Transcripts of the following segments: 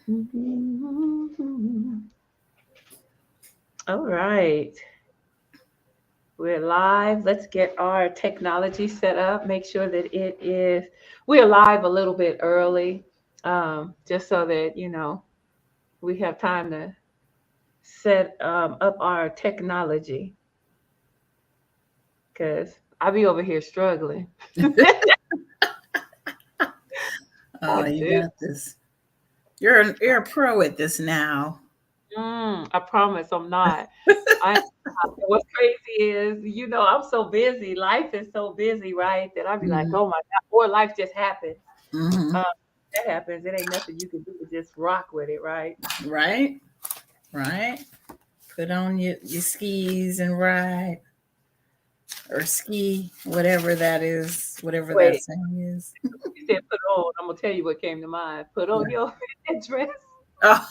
All right. We're live. Let's get our technology set up. Make sure that we're live a little bit early, just so that, we have time to set up our technology because I'll be over here struggling. I Oh, you do. got this. You're a pro at this now. I promise I'm not. I What's crazy is, I'm so busy. Life is so busy, right? That I'll be like, Hmm. oh my God, or life just happens. Hmm. Um, that happens. It ain't nothing you can do but just rock with it, right? Right, right. Put on your skis and ride or ski, whatever that is, whatever that Wait, saying is. you said put on. I'm gonna tell you what came to mind. Put on What? your dress. Oh,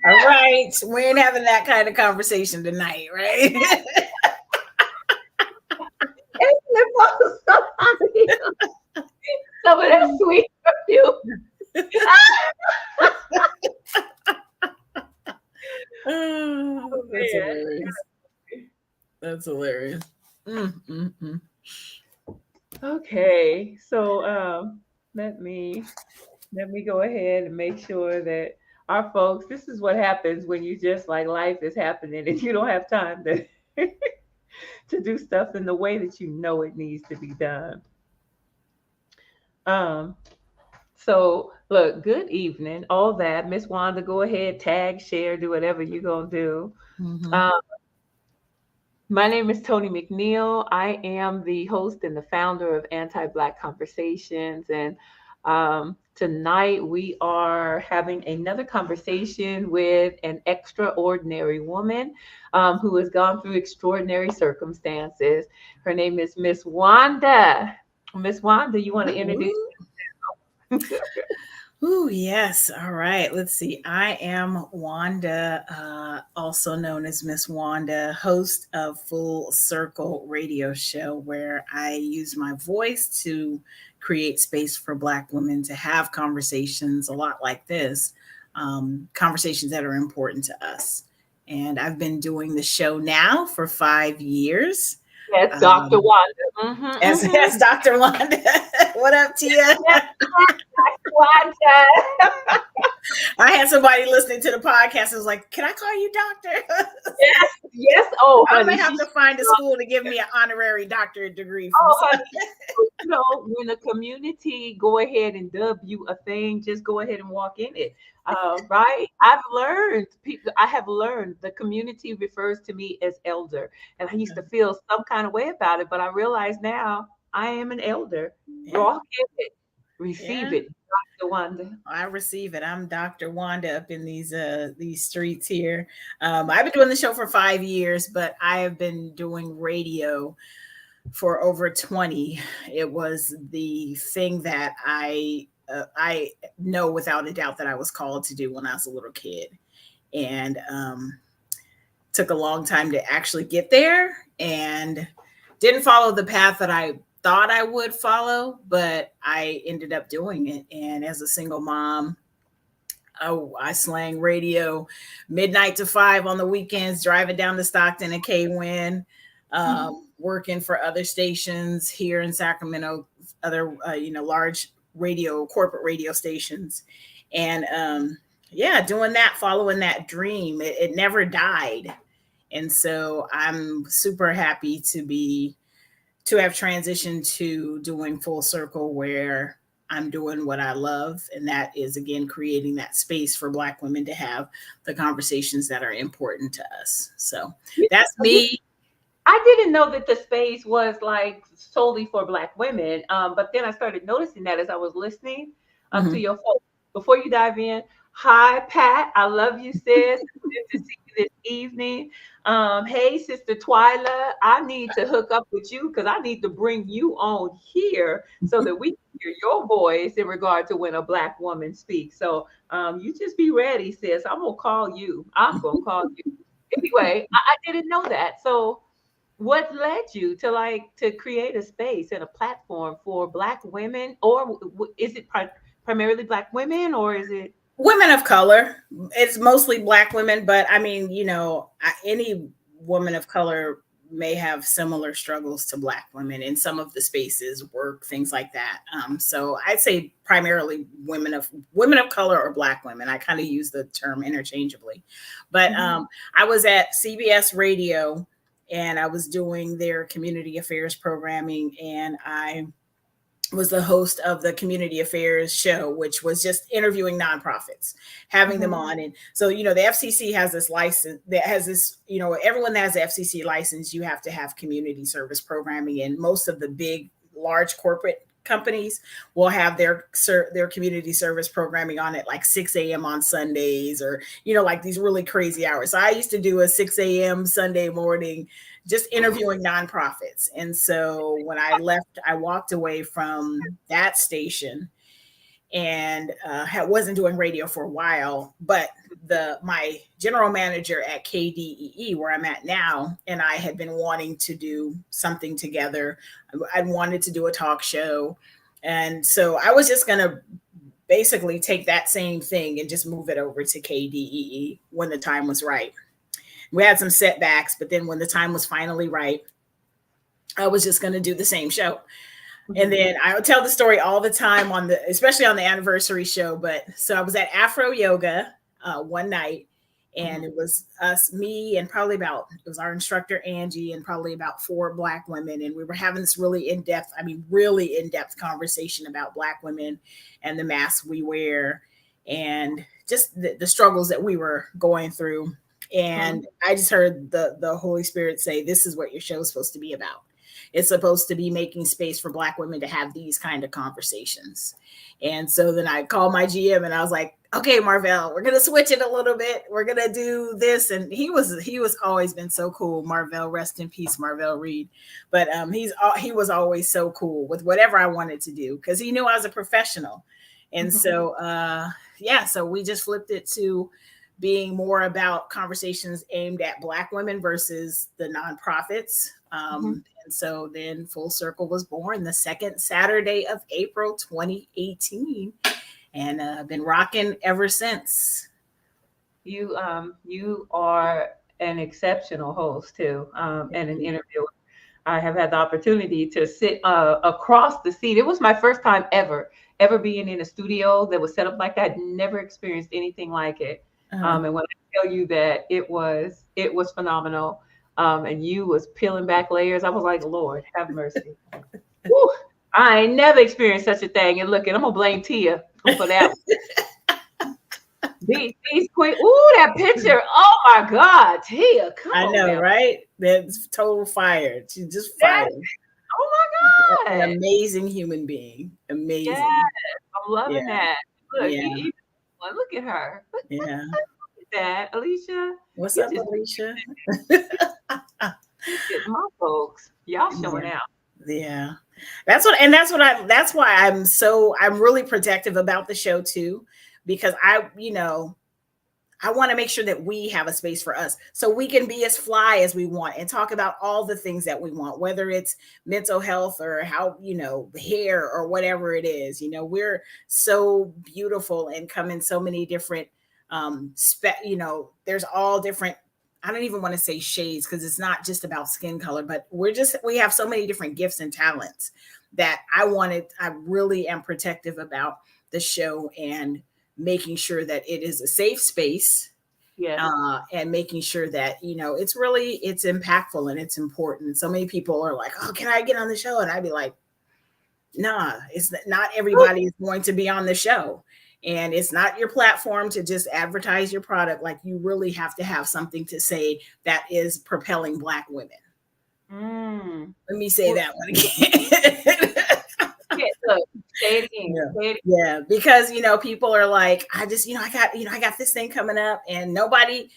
all right. We ain't having that kind of conversation tonight, right? And flip on somebody. Some of that sweet perfume. Oh, Oh that's man. hilarious. That's hilarious. Mm, mm, mm. Okay, so let me let me go ahead and make sure that our folks. This is what happens when you just like life is happening and you don't have time to to do stuff in the way that you know it needs to be done. Um, so look, good evening, all that. Miss Wanda, go ahead, tag, share, do whatever you're gonna do. Mhm. Um, my name is Tony McNeil. I am the host and the founder of Anti-Black Conversations, and tonight we are having another conversation with an extraordinary woman who has gone through extraordinary circumstances. Her name is Miss Wanda. Miss Wanda, you want to introduce? Woo, woo, yes. All right. Let's see. I am Wanda, also known as Miss Wanda, host of Full Circle Radio Show, where I use my voice to create space for Black women to have conversations a lot like this, conversations that are important to us. And I've been doing the show now for 5 years. Yes, Dr. Um, Wanda. Mm-hmm, mm-hmm. as Dr. Wanda. What up, Tia? Yes, Wanda. I had somebody listening to the podcast and was like, "Can I call you doctor?" Yes, yes. Oh, I'm honey, gonna have to find a school to give me an honorary doctorate degree from oh, some. honey. When the community go ahead and dub you a thing, just go ahead and walk in it. Right? I have learned the community refers to me as elder. And I used to feel some kind of way about it, but I realize now I am an elder. Yeah, Walk in it, receive yeah. it, Dr. Wanda. I receive it. I'm Dr. Wanda up in these streets here. I've been doing the show for 5 years, but I have been doing radio for over 20. It was the thing that I know without a doubt that I was called to do when I was a little kid, and took a long time to actually get there, and didn't follow the path that I thought I would follow, but I ended up doing it. And as a single mom, I slang radio midnight to 5 on the weekends, driving down to Stockton and K-Win, working for other stations here in Sacramento, other large corporate radio stations, and yeah, doing that, following that dream. It never died, and so I'm super happy to have transitioned to doing Full Circle, where I'm doing what I love, and that is again creating that space for Black women to have the conversations that are important to us. So You that's know, me. I didn't know that the space was like solely for Black women. But then I started noticing that as I was listening to Mhm. your folks. Before you dive in, hi Pat, I love you, sis. Good to see you this evening. Hey, Sister Twyla, I need to hook up with you because I need to bring you on here so that we can hear your voice in regard to when a Black woman speaks. So you just be ready, sis. I'm gonna call you. I'm gonna call you. Anyway, I didn't know that. So what led you to create a space and a platform for Black women, or is it primarily Black women, or is it? Women of color. It's mostly Black women, but I mean, any woman of color may have similar struggles to Black women in some of the spaces, work, things like that. So I'd say primarily women of color or Black women. I kind of use the term interchangeably, but Mhm. I was at CBS Radio and I was doing their community affairs programming, and I was the host of the community affairs show, which was just interviewing nonprofits, having them Mhm. on. And so, the FCC has this license that has this, everyone that has the FCC license, you have to have community service programming. And most of the big, large corporate companies will have their community service programming on at like 6 a.m. on Sundays, or, like these really crazy hours. So I used to do a 6 a.m. Sunday morning just interviewing nonprofits. And so when I left, I walked away from that station and wasn't doing radio for a while. But my general manager at KDEE, where I'm at now, and I had been wanting to do something together. I wanted to do a talk show. And so I was just going to basically take that same thing and just move it over to KDEE when the time was right. We had some setbacks, but then when the time was finally right, I was just going to do the same show. And Mhm. then I would tell the story all the time especially on the anniversary show. But so I was at Afro Yoga one night, and Mhm. it was us, me, and it was our instructor, Angie, and probably about 4 Black women. And we were having this really in depth conversation about Black women and the masks we wear and just the struggles that we were going through. Mhm. And I just heard the Holy Spirit say, this is what your show is supposed to be about. It's supposed to be making space for Black women to have these kind of conversations. And so then I called my GM and I was like, okay, Marvell, we're gonna switch it a little bit. We're gonna do this. And he was always been so cool. Marvell, rest in peace, Marvell Reed. But he was always so cool with whatever I wanted to do because he knew I was a professional. And Mhm. so yeah, so we just flipped it to being more about conversations aimed at Black women versus the nonprofits. Mhm. And so then Full Circle was born the second Saturday of April 2018, and I've been rocking ever since. You are an exceptional host too, and an interviewer. I have had the opportunity to sit across the seat. It was my first time ever being in a studio that was set up like that. I'd never experienced anything like it. Uh, And when I tell you that it was phenomenal, and you was peeling back layers, I was like, Lord, have mercy. Whew, I ain't never experienced such a thing. And look, and I'm gonna blame Tia for that. These queen. Ooh, that picture. Oh my God, Tia, come I on know, now. right? That's total fire. She's just That. fire. Oh my An God. amazing human being. Yes, Amazing. I'm Yeah. loving that. Look, Yeah. well, look at her. Look Yeah. at that, Alicia. What's You up, just Alicia? my folks. Y'all showing Yeah. out. Yeah. That's why I'm really protective about the show too, because I want to make sure that we have a space for us so we can be as fly as we want and talk about all the things that we want, whether it's mental health or how, hair or whatever it is. We're so beautiful and come in so many different, there's all different. I don't even want to say shades because it's not just about skin color, but we have so many different gifts and talents that I really am protective about the show and making sure that it is a safe space, Yes. and making sure that it's impactful and it's important. So many people are like, oh, can I get on the show? And I'd be like, nah, it's not everybody is going to be on the show, and it's not your platform to just advertise your product. Like, you really have to have something to say that is propelling Black women. Mm. Let me say Well, that one again. yeah, look, say it again. Yeah. Say it. Yeah, because people are like, I just, I got this thing coming up, and nobody.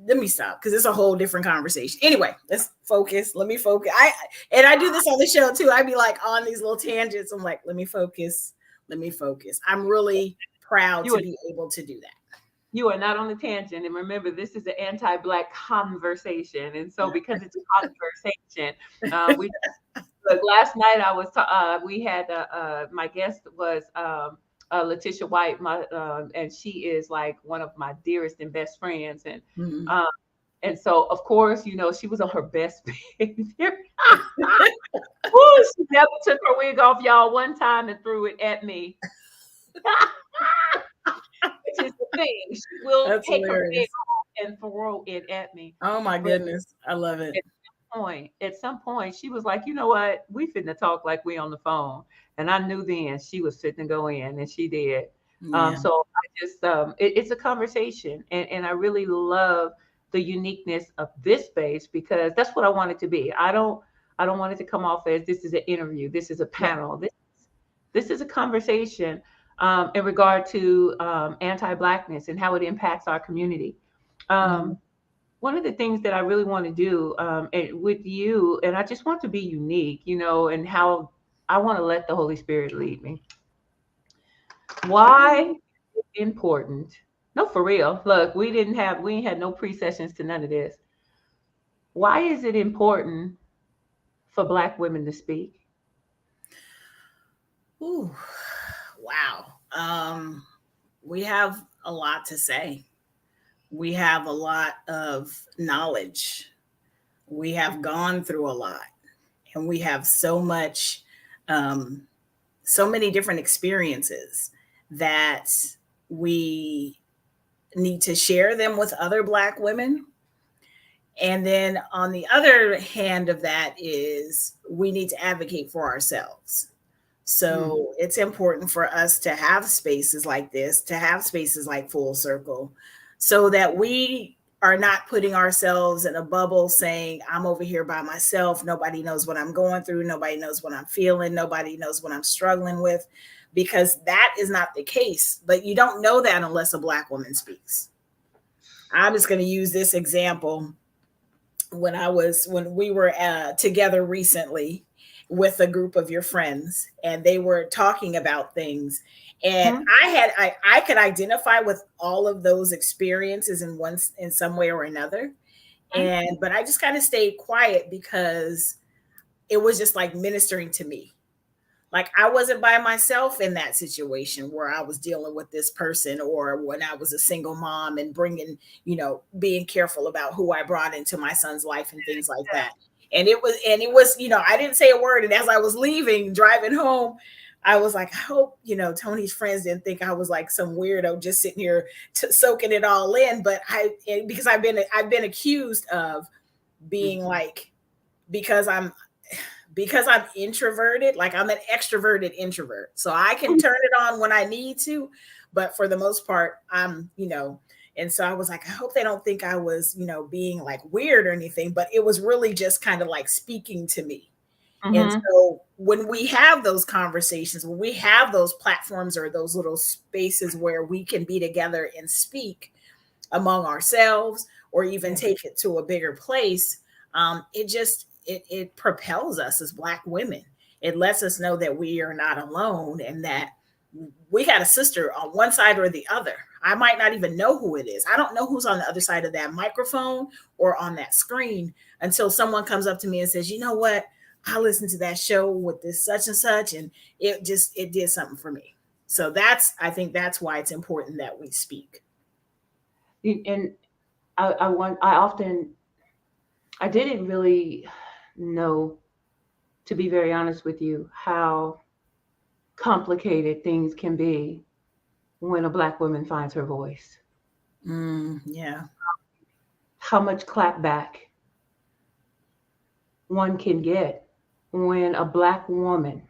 Let me stop because it's a whole different conversation. Anyway, let's focus. Let me focus. I do this on the show too. I'd be like on these little tangents. I'm like, let me focus. Let me focus. I'm really proud You to a be able to do that. You are not on a tangent. And remember, this is an anti-black conversation. And so because it's a conversation, we look, last night I was we had my guest was Letitia White, my and she is like one of my dearest and best friends. Mhm. Um and so of course, you know, she was on her best behavior. Woo, she never took her wig off, y'all, one time and threw it at me. Which is the thing. She will That's take her wig hilarious. off and throw it at me. Oh my But goodness. I love it. at some point, she was like, you know what? We finna talk like we on the phone. And I knew then she was fitting to go in, and she did. Yeah. So I just, it's a conversation, and I really love the uniqueness of this space because that's what I want it to be. I don't want it to come off as this is an interview, this is a Yeah. panel, this is a conversation in regard to anti-blackness and how it impacts our community. Mhm. Um, One of the things that I really want to do with you, and I just want to be unique, you know, and how I want to let the Holy Spirit lead me. Why is it important? No, for real. Look, we ain't had no pre-sessions to none of this. Why is it important for Black women to speak? Ooh, wow. We have a lot to say. We have a lot of knowledge. We have gone through a lot, and we have um, so many different experiences that we need to share them with other Black women. And then on the other hand of that is we need to advocate for ourselves. Mm, So it's important for us to have spaces like this, to have spaces like Full Circle, so that we are not putting ourselves in a bubble saying, I'm over here by myself. Nobody knows what I'm going through. Nobody knows what I'm feeling. Nobody knows what I'm struggling with, because that is not the case. But you don't know that unless a Black woman speaks. I'm just going to use this example. When we were together recently with a group of your friends, and they were talking about things, and mhm, I could identify with all of those experiences in some way or another. mhm. And but I just kind of stayed quiet because it was just like ministering to me. Like I wasn't by myself in that situation where I was dealing with this person, or when I was a single mom and being careful about who I brought into my son's life and things like that. And it was, I didn't say a word. And as I was leaving, driving home, I was like, I hope, Tony's friends didn't think I was like some weirdo just sitting here soaking it all in. But because I've been accused of being Mhm. like, because I'm introverted, like I'm an extroverted introvert. So I can turn it on when I need to, but for the most part, and so I was like, I hope they don't think I was, being like weird or anything, but it was really just kind of like speaking to me. And Mhm. so when we have those conversations, when we have those platforms or those little spaces where we can be together and speak among ourselves, or even Yeah. take it to a bigger place, it propels us as Black women. It lets us know that we are not alone, and that we got a sister on one side or the other. I might not even know who it is. I don't know who's on the other side of that microphone or on that screen until someone comes up to me and says, you know what, I listened to that show with this such and such, and it did something for me. So I think that's why it's important that we speak. And I often, I didn't really know, to be very honest with you, how complicated things can be when a Black woman finds her voice. Yeah. How much clapback one can get when a Black woman,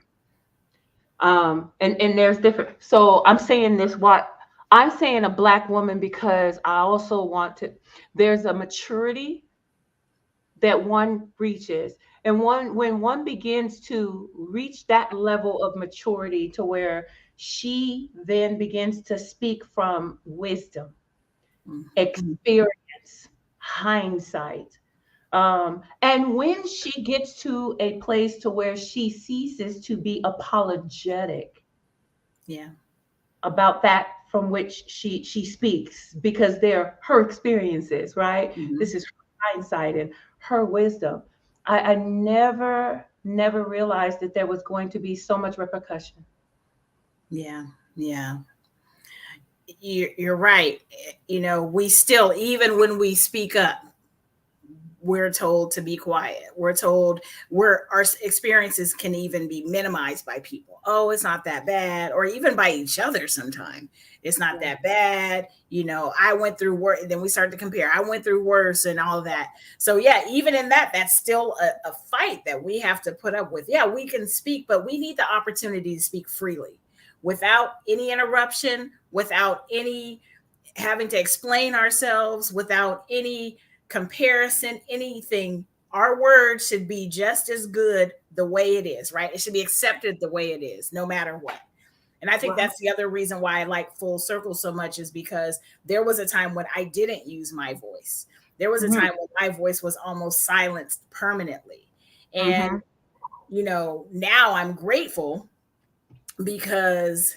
and there's different. So I'm saying this, what I'm saying a Black woman, because I also want to, there's a maturity that one reaches. And when one begins to reach that level of maturity to where she then begins to speak from wisdom, Mhm. experience, hindsight. And when she gets to a place to where she ceases to be apologetic, Yeah. about that from which she speaks, because they're her experiences, right? Hmm. This is her hindsight and her wisdom. I never realized that there was going to be so much repercussion. Yeah, yeah, you're right. You know, we still, even when we speak up, we're told to be quiet. We're told our experiences can even be minimized by people. Oh, it's not that bad, or even by each other sometimes. It's not Yeah. that bad. You know, I went through worse. Then we start to compare. I went through worse and all that. So yeah, even in that, that's still a fight that we have to put up with. Yeah, we can speak, but we need the opportunity to speak freely without any interruption, without any having to explain ourselves, without any comparison, anything. Our word should be just as good the way it is, right? It should be accepted the way it is, no matter what. And I think Right. that's the other reason why I like Full Circle so much, is because there was a time when I didn't use my voice. There was a Hmm. time when my voice was almost silenced permanently. And, Hmm. you know, now I'm grateful because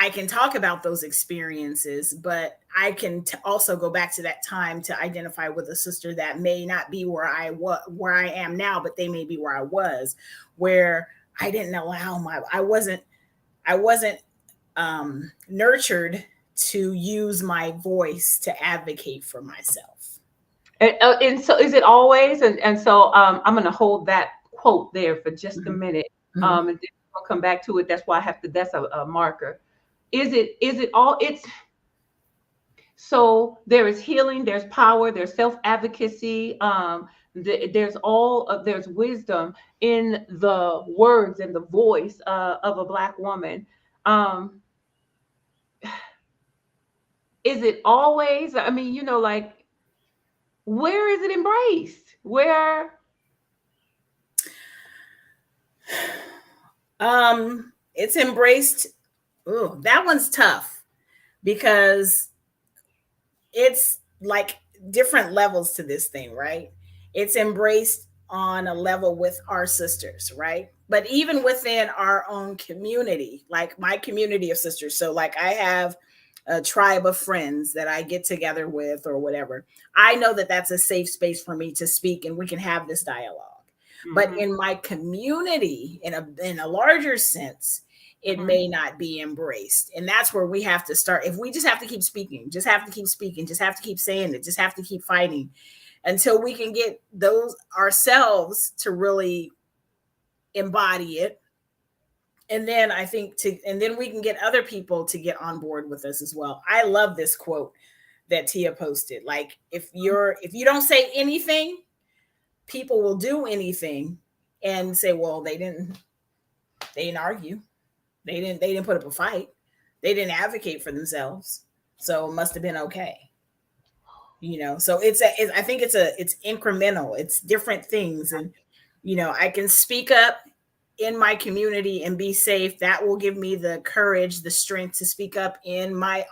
I can talk about those experiences, but I can also go back to that time to identify with a sister that may not be where I am now, but they may be where I was, where I didn't allow I wasn't nurtured to use my voice to advocate for myself. And so is it always, and so I'm going to hold that quote there for just a Hmm. minute, Hmm. and then I'll come back to it. That's why I have to, that's a marker. Is it all it's So there is healing, there's power, there's self-advocacy, there's there's wisdom in the words and the voice of a Black woman. um is it always, I mean, like, where is it embraced? Where? It's embraced. Ooh, that one's tough because it's like different levels to this thing, right? It's embraced on a level with our sisters, right? But even within our own community, like my community of sisters. So, like, I have a tribe of friends that I get together with or whatever. I know that that's a safe space for me to speak and we can have this dialogue. But Hmm. in my community, in a larger sense, it Hmm. may not be embraced. And that's where we have to start. If we just have to keep speaking, just have to keep speaking, just have to keep saying it, just have to keep fighting until we can get those ourselves to really embody it. And then and then we can get other people to get on board with us as well. I love this quote that Tia posted. Like, if you don't say anything, people will do anything and say, well, they didn't argue. They didn't put up a fight. They didn't advocate for themselves. So it must have been okay. You know, so I think it's incremental. It's different things. And, you know, I can speak up in my community and be safe. That will give me the courage, the strength to speak up in my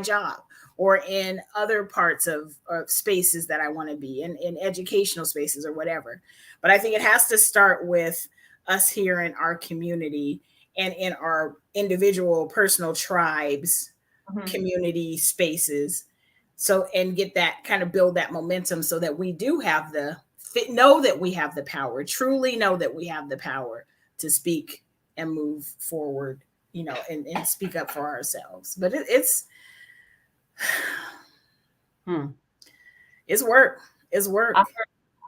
job or in other parts of spaces that I want to be in educational spaces or whatever. But I think it has to start with us here in our community and in our individual personal tribes, Hmm. community spaces. So, and get that, kind of build that momentum so that we do have the know that we have the power, truly know that we have the power to speak and move forward, you know, and speak up for ourselves. But Hmm. it's work. It's I work. heard,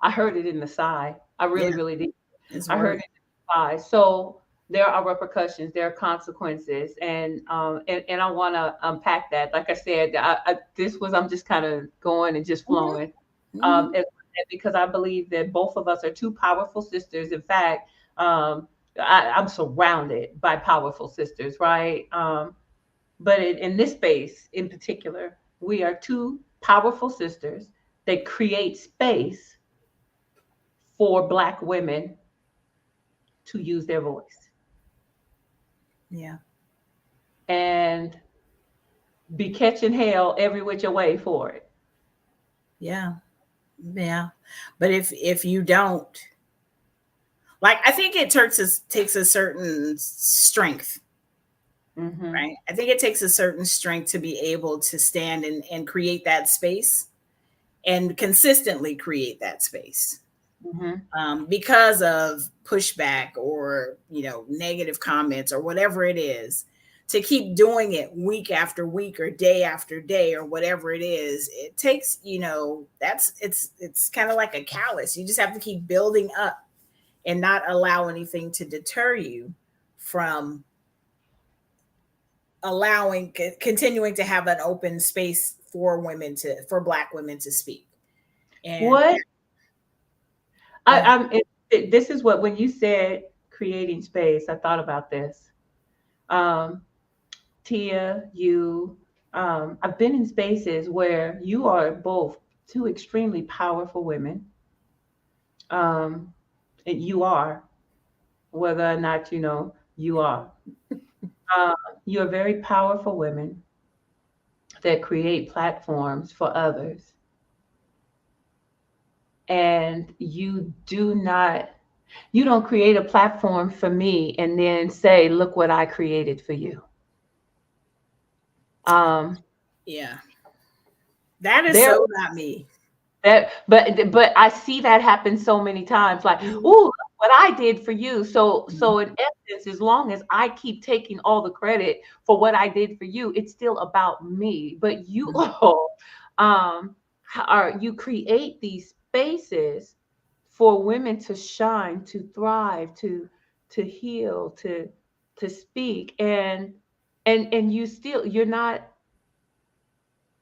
I heard it in the sigh. I Yeah, really, really did. it's I heard work. it in the sigh. So there are repercussions, there are consequences, and I want to unpack that. Like I said, I'm just kind of going and just Hmm. flowing, Hmm. because I believe that both of us are two powerful sisters. In fact, I'm surrounded by powerful sisters, right? But in this space in particular, we are two powerful sisters that create space for Black women to use their voice Yeah, and be catching hell every which way for it. yeah, yeah. But if you don't, like, I think it takes a certain strength Mhm. right? I think it takes a certain strength to be able to stand and create that space and consistently create that space, Mhm. because of pushback or negative comments or whatever it is. To keep doing it week after week or day after day or whatever it is, it takes, that's it's kind of like a callus. You just have to keep building up and not allow anything to deter you from continuing to have an open space for Black women to speak. And What go ahead. this is what, when you said creating space, I thought about this. Um, Tia, you, I've been in spaces where you are both two extremely powerful women. Um, and you are, whether or not you know, you are. Uh, you are very powerful women that create platforms for others. And you don't create a platform for me and then say, look what I created for you. Um, Yeah, that is there so not me. that but I see that happen so many times. Like, Mhm. ooh, look what I did for you. So Mhm. in essence, as long as I keep taking all the credit for what I did for you, it's still about me. But you Mhm. all are you create these spaces for women to shine, to thrive, to heal, to speak, and you still, you're not,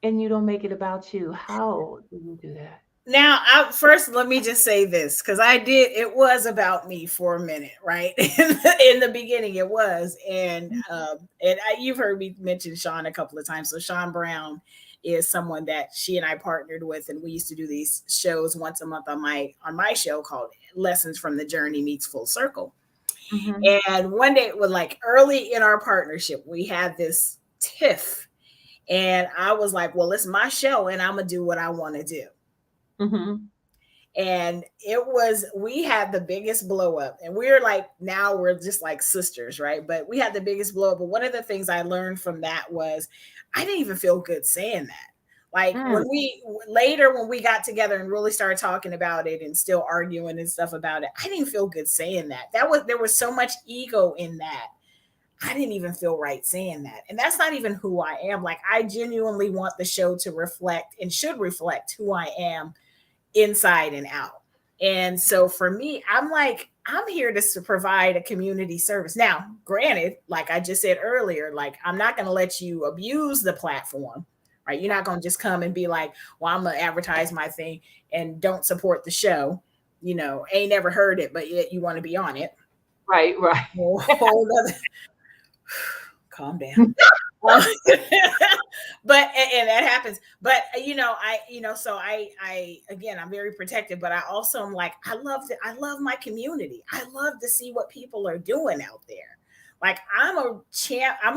and you don't make it about you. How do you do that? Now, first, let me just say this because it was about me for a minute, right? In the beginning, it was. You've heard me mention Sean a couple of times. So, Sean Brown is someone that she and I partnered with, and we used to do these shows once a month on my show called Lessons from the Journey Meets Full Circle. Mhm. And one day, with like early in our partnership, we had this tiff, and I was like, "Well, it's my show, and I'm gonna do what I want to do." Mhm. And we had the biggest blow up, and we're like, now we're just like sisters, right? But we had the biggest blow up. But one of the things I learned from that was I didn't even feel good saying that. Like Mm. when we got together and really started talking about it and still arguing and stuff about it, I didn't feel good saying that. There was so much ego in that. I didn't even feel right saying that. And that's not even who I am. Like, I genuinely want the show to reflect and should reflect who I am inside and out. And so for me, I'm like, I'm here to provide a community service. Now, granted, like I just said earlier, like, I'm not going to let you abuse the platform, right? You're not going to just come and be like, well, I'm going to advertise my thing and don't support the show. Ain't never heard it, but yet you want to be on it. Right, right. Whole other, calm down. Um, but and that happens. But so I again, I'm very protective, but I also am like, I love my community. I love to see what people are doing out there. Like, I'm a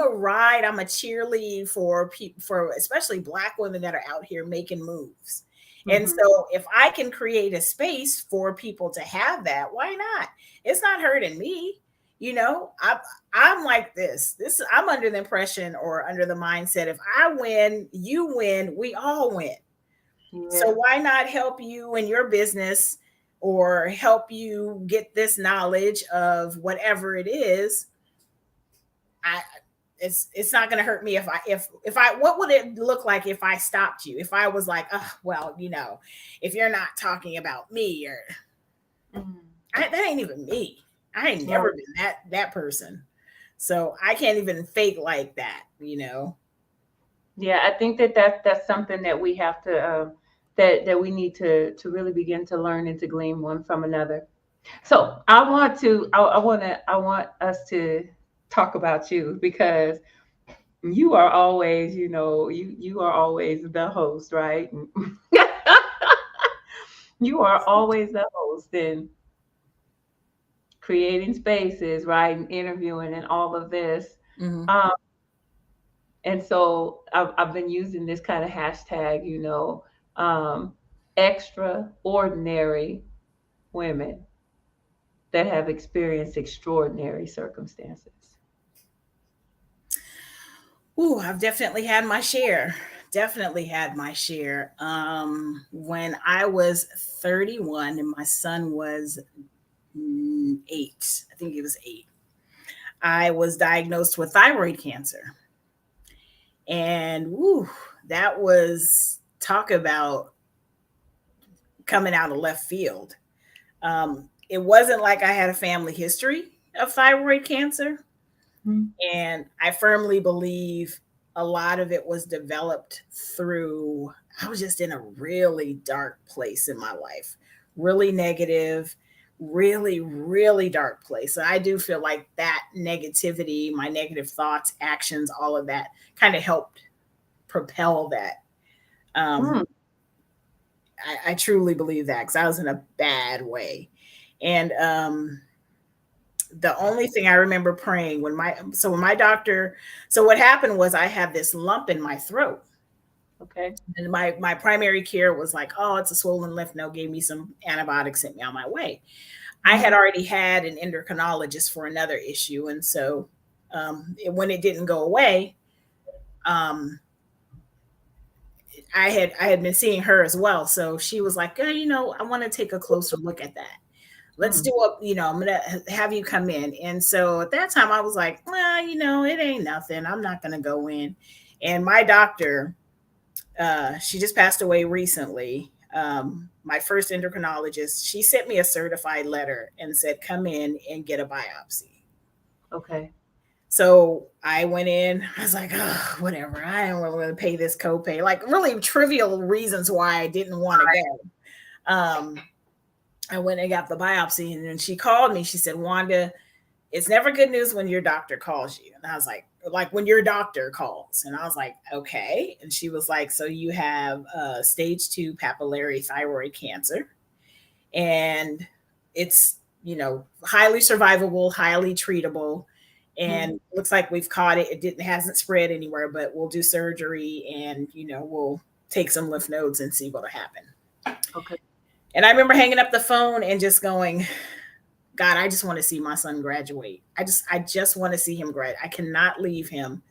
ride, I'm a cheerlead for people, for especially Black women that are out here making moves. And Mhm. so if I can create a space for people to have that, why not? It's not hurting me. I'm like this. I'm under the impression or under the mindset, if I win, you win, we all win. So Yeah. why not help you in your business or help you get this knowledge of whatever it is? I it's not going to hurt me if I what would it look like if I stopped you? If I was like, oh, well, if you're not talking about me, or Mhm. that ain't even me. I ain't Right. never been that person. So I can't even fake like that. Yeah, I think that's something that we have to that we need to really begin to learn and to glean one from another. So I want us to talk about you, because you are always, you are always the host, right? You are always the host and creating spaces, right? And interviewing and all of this. Mm-hmm. Um, and so I've been using this kind of hashtag, um, extraordinary women that have experienced extraordinary circumstances. Ooh, I've definitely had my share. Definitely had my share. When I was 31 and my son was 8, I think he was 8, I was diagnosed with thyroid cancer. And woo, that was talk about coming out of left field. It wasn't like I had a family history of thyroid cancer. Mm. And I firmly believe a lot of it was developed through, I was just in a really dark place in my life, really negative, really, really dark place. And I do feel like that negativity, my negative thoughts, actions, all of that kind of helped propel that. Um, Mm. I truly believe that because I was in a bad way. And the only thing I remember praying when my doctor, so what happened was I had this lump in my throat. Okay. And my primary care was like, oh, it's a swollen lymph node, gave me some antibiotics, sent me on my way. I had Mm. already had an endocrinologist for another issue. And so when it didn't go away, um, I had been seeing her as well. So she was like, I want to take a closer look at that. Let's Mm. do I'm gonna have you come in. And so at that time I was like, well, it ain't nothing, I'm not gonna go in. And my doctor, she just passed away recently. My first endocrinologist, she sent me a certified letter and said come in and get a biopsy. Okay. So I went in. I was like, oh, whatever, I don't really want to pay this copay, like really trivial reasons why I didn't want to go. I went and got the biopsy, and then she called me. She said, Wanda, it's never good news when your doctor calls you. And I was like when your doctor calls. And I was like, okay. And she was like, so you have stage 2 papillary thyroid cancer. And it's, highly survivable, highly treatable. Mm. And looks like we've caught it. It didn't hasn't spread anywhere, but we'll do surgery and, we'll take some lymph nodes and see what'll happen. Okay. And I remember hanging up the phone and just going, God, I just want to see my son graduate. I just want to see him grad. I cannot leave him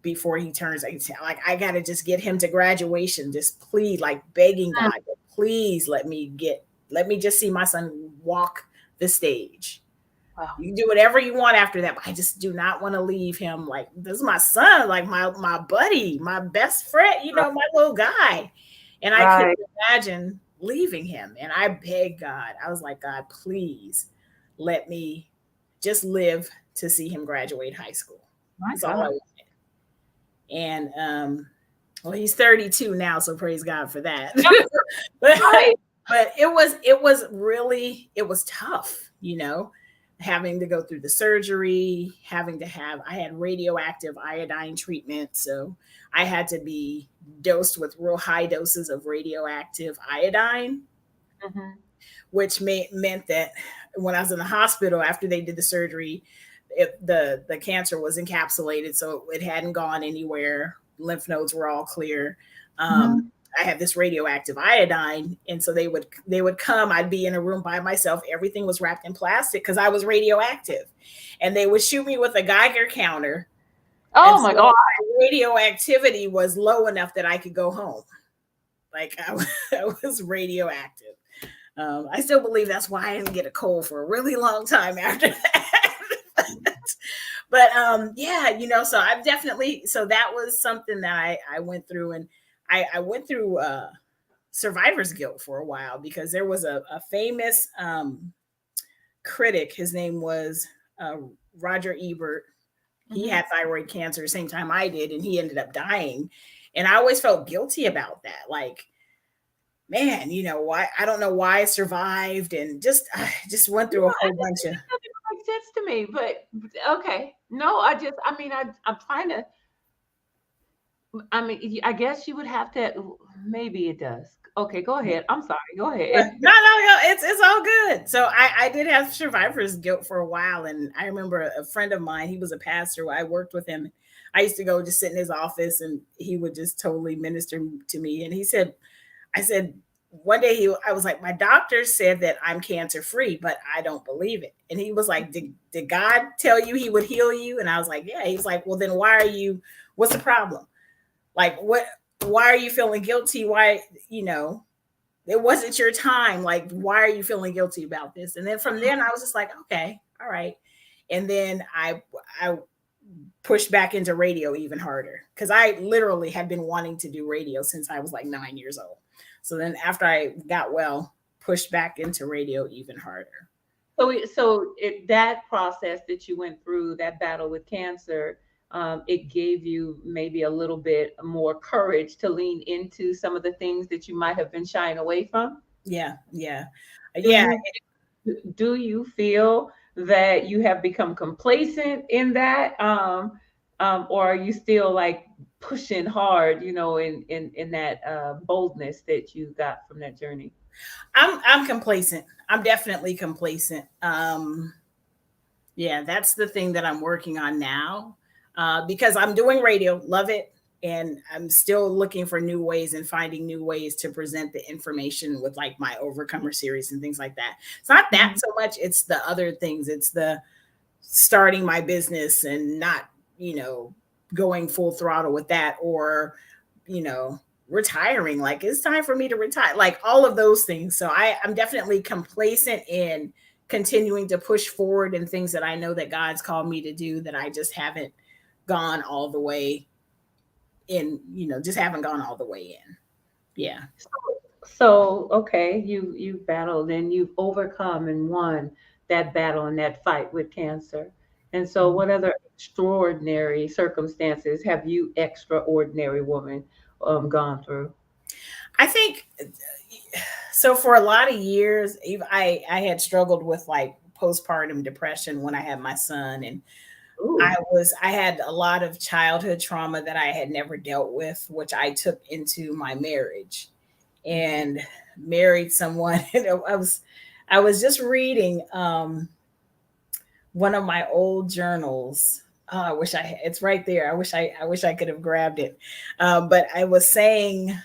before he turns 18. Like I gotta just get him to graduation. Just plead, like begging Mm. God, please let me just see my son walk the stage. Wow. You can do whatever you want after that, but I just do not want to leave him. Like this is my son, like my buddy, my best friend, my little guy. And I couldn't Right. imagine leaving him. And I begged God. I was like, God, please let me just live to see him graduate high school. My That's all I God. wanted. And well, he's 32 now, so praise God for that. but Right. but it was tough, having to go through the surgery, I had radioactive iodine treatment, so I had to be dosed with real high doses of radioactive iodine, Hmm. which meant that when I was in the hospital after they did the surgery, the cancer was encapsulated, so it hadn't gone anywhere. Lymph nodes were all clear. Um, Hmm. I had this radioactive iodine, and so they would come. I'd be in a room by myself. Everything was wrapped in plastic because I was radioactive, and they would shoot me with a Geiger counter, and Oh so my God. radioactivity was low enough that I could go home. Like I was radioactive. I still believe that's why I didn't get a cold for a really long time after that. But yeah, so I've definitely, so that was something that I went through. And I went through survivor's guilt for a while because there was a famous critic. His name was uh, Roger Ebert. He Hmm. had thyroid cancer the same time I did, and he ended up dying. And I always felt guilty about that. Like, man, why, I don't know why I survived, and just I just went through a whole bunch of. It doesn't make sense to me, but okay. No, I mean, I'm trying to. I mean, I guess you would have to. Maybe it does. Okay, go ahead. I'm sorry. Go No, ahead. no, no, it's all good. So I did have survivor's guilt for a while, and I remember a friend of mine. He was a pastor. I worked with him. I used to go just sit in his office, and he would just totally minister to me. And he said, I said, one day I was like, my doctor said that I'm cancer free, but I don't believe it. And he was like, did God tell you he would heal you? And I was like, yeah. He was like, well, then why are you, what's the problem? Like, why are you feeling guilty? Why, you know, it wasn't your time. Like, why are you feeling guilty about this? And then from then I was just like, okay, all right. And then I pushed back into radio even harder because I literally had been wanting to do radio since I was like 9 years old. So then after I got well, pushed back into radio even harder. That process that you went through, that battle with cancer, it gave you maybe a little bit more courage to lean into some of the things that you might have been shying away from. Yeah, yeah, Do yeah. you do you feel that you have become complacent in that, or are you still like pushing hard, in that boldness that you got from that journey? I'm complacent. I'm definitely complacent. Yeah, that's the thing that I'm working on now, because I'm doing radio, love it, and I'm still looking for new ways and finding new ways to present the information with like my Overcomer series and things like that. It's not that Mhm. so much; it's the other things. It's the starting my business and not, you know, going full throttle with that, or, you know, retiring. Like, it's time for me to retire, like all of those things. So I'm definitely complacent in continuing to push forward in things that I know that God's called me to do, that I just haven't gone all the way in, you know, just haven't gone all the way in. Yeah. So, okay, you battled and you've overcome and won that battle and that fight with cancer. And so, what other extraordinary circumstances have you, extraordinary woman, gone through? I think so. For a lot of years, I had struggled with like postpartum depression when I had my son, and Ooh. I had a lot of childhood trauma that I had never dealt with, which I took into my marriage, Mhm. and married someone. I was just reading one of my old journals. Oh, I wish it's right there. I wish I could have grabbed it. But I was saying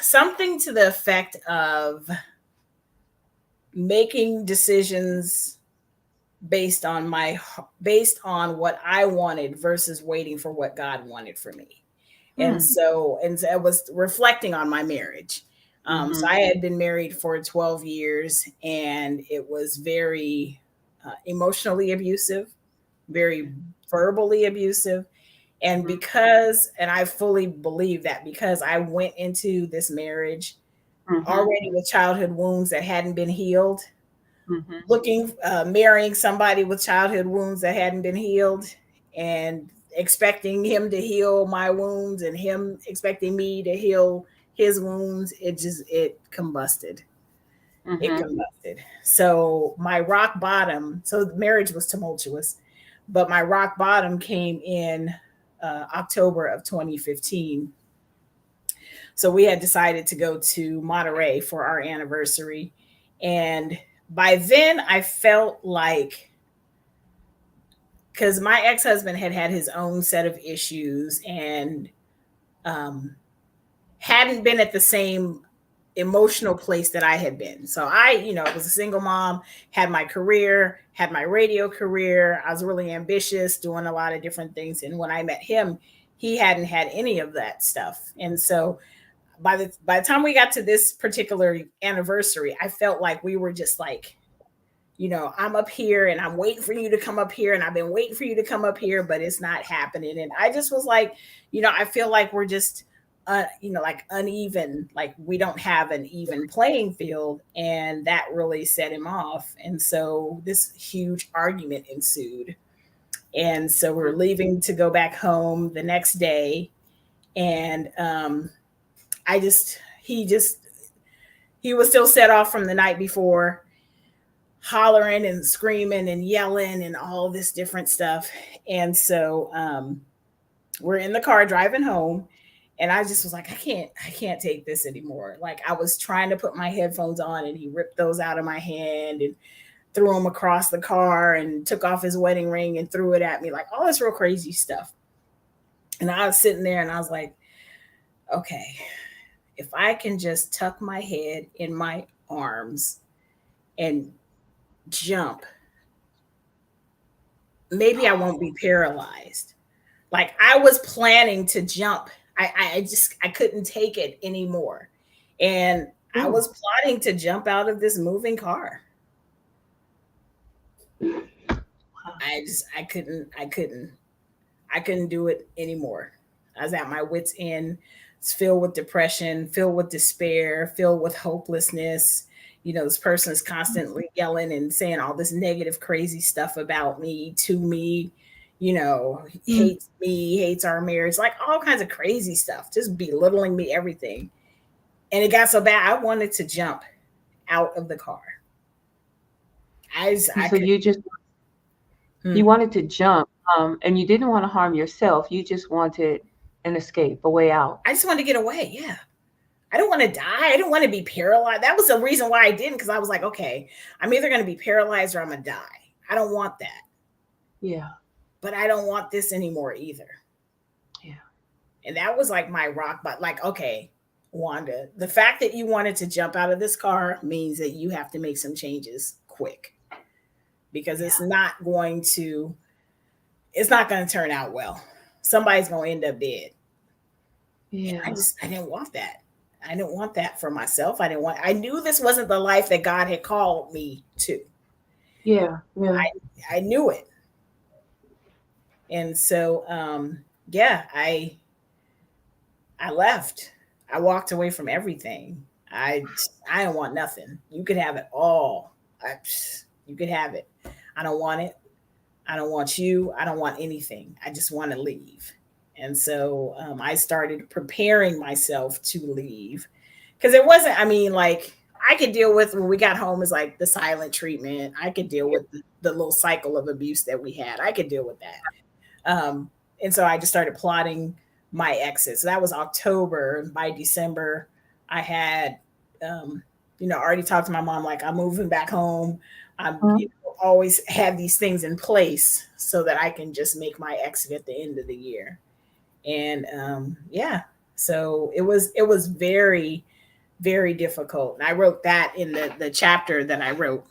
something to the effect of making decisions based on based on what I wanted versus waiting for what God wanted for me. Hmm. And so I was reflecting on my marriage. So Mhm. I had been married for 12 years, and it was very emotionally abusive, very verbally abusive. And Mhm. and I fully believe that, because I went into this marriage Mhm. already with childhood wounds that hadn't been healed, Mhm. marrying somebody with childhood wounds that hadn't been healed, and expecting him to heal my wounds and him expecting me to heal his wounds. It combusted. It Mhm. combusted. So my rock bottom, so the marriage was tumultuous, but my rock bottom came in October of 2015. So we had decided to go to Monterey for our anniversary. And by then I felt like, because my ex-husband had had his own set of issues, and um, hadn't been at the same emotional place that I had been. So was a single mom, had my career, had my radio career. I was really ambitious, doing a lot of different things. And when I met him, he hadn't had any of that stuff. And so by the time we got to this particular anniversary, I felt like we were just like, I'm up here and I'm waiting for you to come up here, and I've been waiting for you to come up here, but it's not happening. And I just was like, I feel like we're just, like uneven, like we don't have an even playing field. And that really set him off. And so this huge argument ensued. And so we are leaving to go back home the next day. And I just, he was still set off from the night before, hollering and screaming and yelling and all this different stuff. And so we're in the car driving home, and I just was like, I can't take this anymore. Like, I was trying to put my headphones on, and he ripped those out of my hand and threw them across the car, and took off his wedding ring and threw it at me, like all this real crazy stuff. And I was sitting there and I was like, okay, if I can just tuck my head in my arms and jump, maybe I won't be paralyzed. Like I was planning to jump. I couldn't take it anymore. And I Ooh. was plotting to jump out of this moving car. I couldn't do it anymore. I was at my wits' end. It's filled with depression, filled with despair, filled with hopelessness. You know, this person is constantly yelling and saying all this negative, crazy stuff about me, to me, you know, Mm. hates me, hates our marriage, like all kinds of crazy stuff, just belittling me, everything. And it got so bad, I wanted to jump out of the car. And I so could, you just hmm, you wanted to jump, and you didn't want to harm yourself. You just wanted an escape, a way out. I just wanted to get away. Yeah. I don't want to die. I don't want to be paralyzed. That was the reason why I didn't, because I was like, okay, I'm either going to be paralyzed or I'm going to die. I don't want that. Yeah, But I don't want this anymore either. yeah, And that was like my rock, but like, okay, Wanda, the fact that you wanted to jump out of this car means that you have to make some changes quick, because yeah, it's not going to turn out well. Somebody's going to end up dead. And yeah, I didn't want that. I didn't want that for myself. I knew this wasn't the life that God had called me to. yeah, yeah. I knew it. And so, yeah, I left. I walked away from everything. I, I don't want nothing. You could have it all. You could have it. I don't want it. I don't want you. I don't want anything. I just want to leave. And so I started preparing myself to leave, because it wasn't, I mean, like, I could deal with when we got home is like the silent treatment. I could deal with the little cycle of abuse that we had. I could deal with that. And so I just started plotting my exit. So that was October. By December, I had, um, already talked to my mom, like, I'm moving back home. I'm, Mhm. always have these things in place so that I can just make my exit at the end of the year. And yeah, so it was very, very difficult. And I wrote that in the chapter that I wrote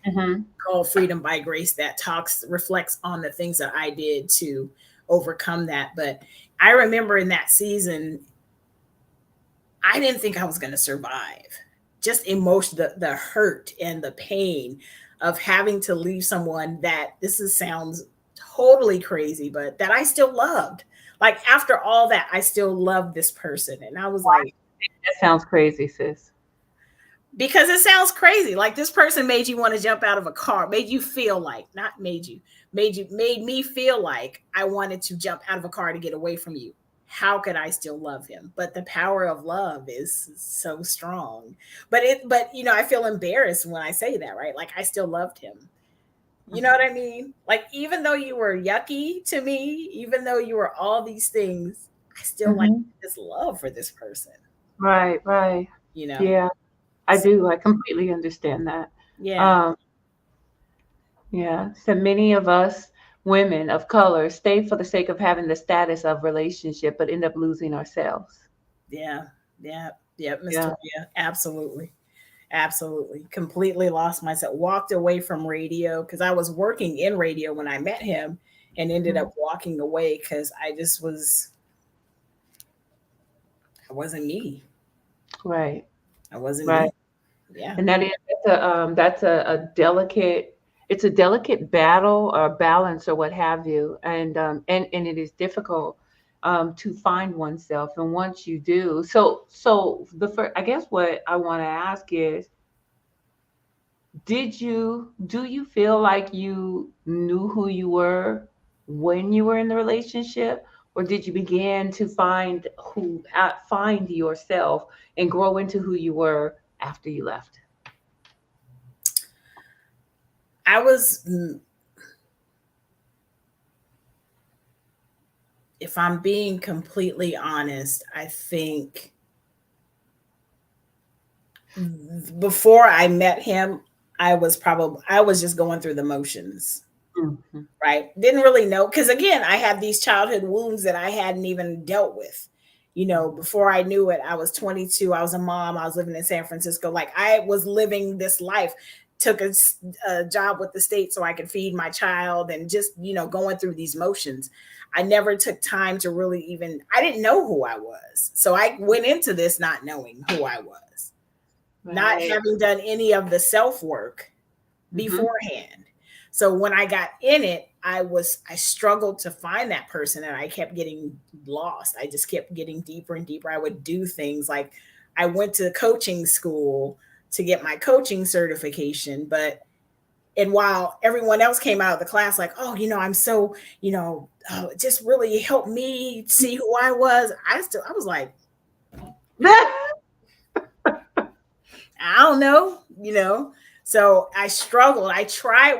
Mhm. called Freedom by Grace, that reflects on the things that I did to overcome that. But I remember in that season, I didn't think I was going to survive. Just emotion, the hurt and the pain of having to leave someone that, sounds totally crazy, but that I still loved. Like after all that, I still loved this person. And I was like, That sounds crazy, sis. because it sounds crazy. Like this person made you want to jump out of a car, made you feel like, not made me feel like I wanted to jump out of a car to get away from you. How could I still love him? But the power of love is so strong. But I feel embarrassed when I say that, right? Like I still loved him. You know Mhm. what I mean? Like even though you were yucky to me, even though you were all these things, I still like Mhm. this love for this person, Right, right. you know? Yeah, I So, do. I completely understand that. yeah. Um, yeah. So many of us women of color stay for the sake of having the status of relationship, but end up losing ourselves. Yeah, yeah, yeah, Miss Yeah. Toria, absolutely, absolutely. Completely lost myself. Walked away from radio because I was working in radio when I met him, and ended Mhm. up walking away because I wasn't me. Right, I wasn't right. me. Yeah, And that's a delicate, it's a delicate battle or balance or what have you, and it is difficult to find oneself. And once you do, so the first, I guess what I want to ask is, do you feel like you knew who you were when you were in the relationship, or did you begin to find yourself and grow into who you were after you left? I was. If I'm being completely honest, I think before I met him, I was just going through the motions, right? Didn't really know, because again, I had these childhood wounds that I hadn't even dealt with. Before I knew it, I was 22. I was a mom. I was living in San Francisco. Like I was living this life. Took a job with the state so I could feed my child and just, going through these motions. I never took time to really even, I didn't know who I was. So I went into this not knowing who I was, not Right. having done any of the self work Mm-hmm. beforehand. So when I got in it, I struggled to find that person and I kept getting lost. I just kept getting deeper and deeper. I would do things like I went to coaching school to get my coaching certification, but and while everyone else came out of the class like, oh, I'm so, it just really helped me see who I was. I was like, I don't know. So I struggled.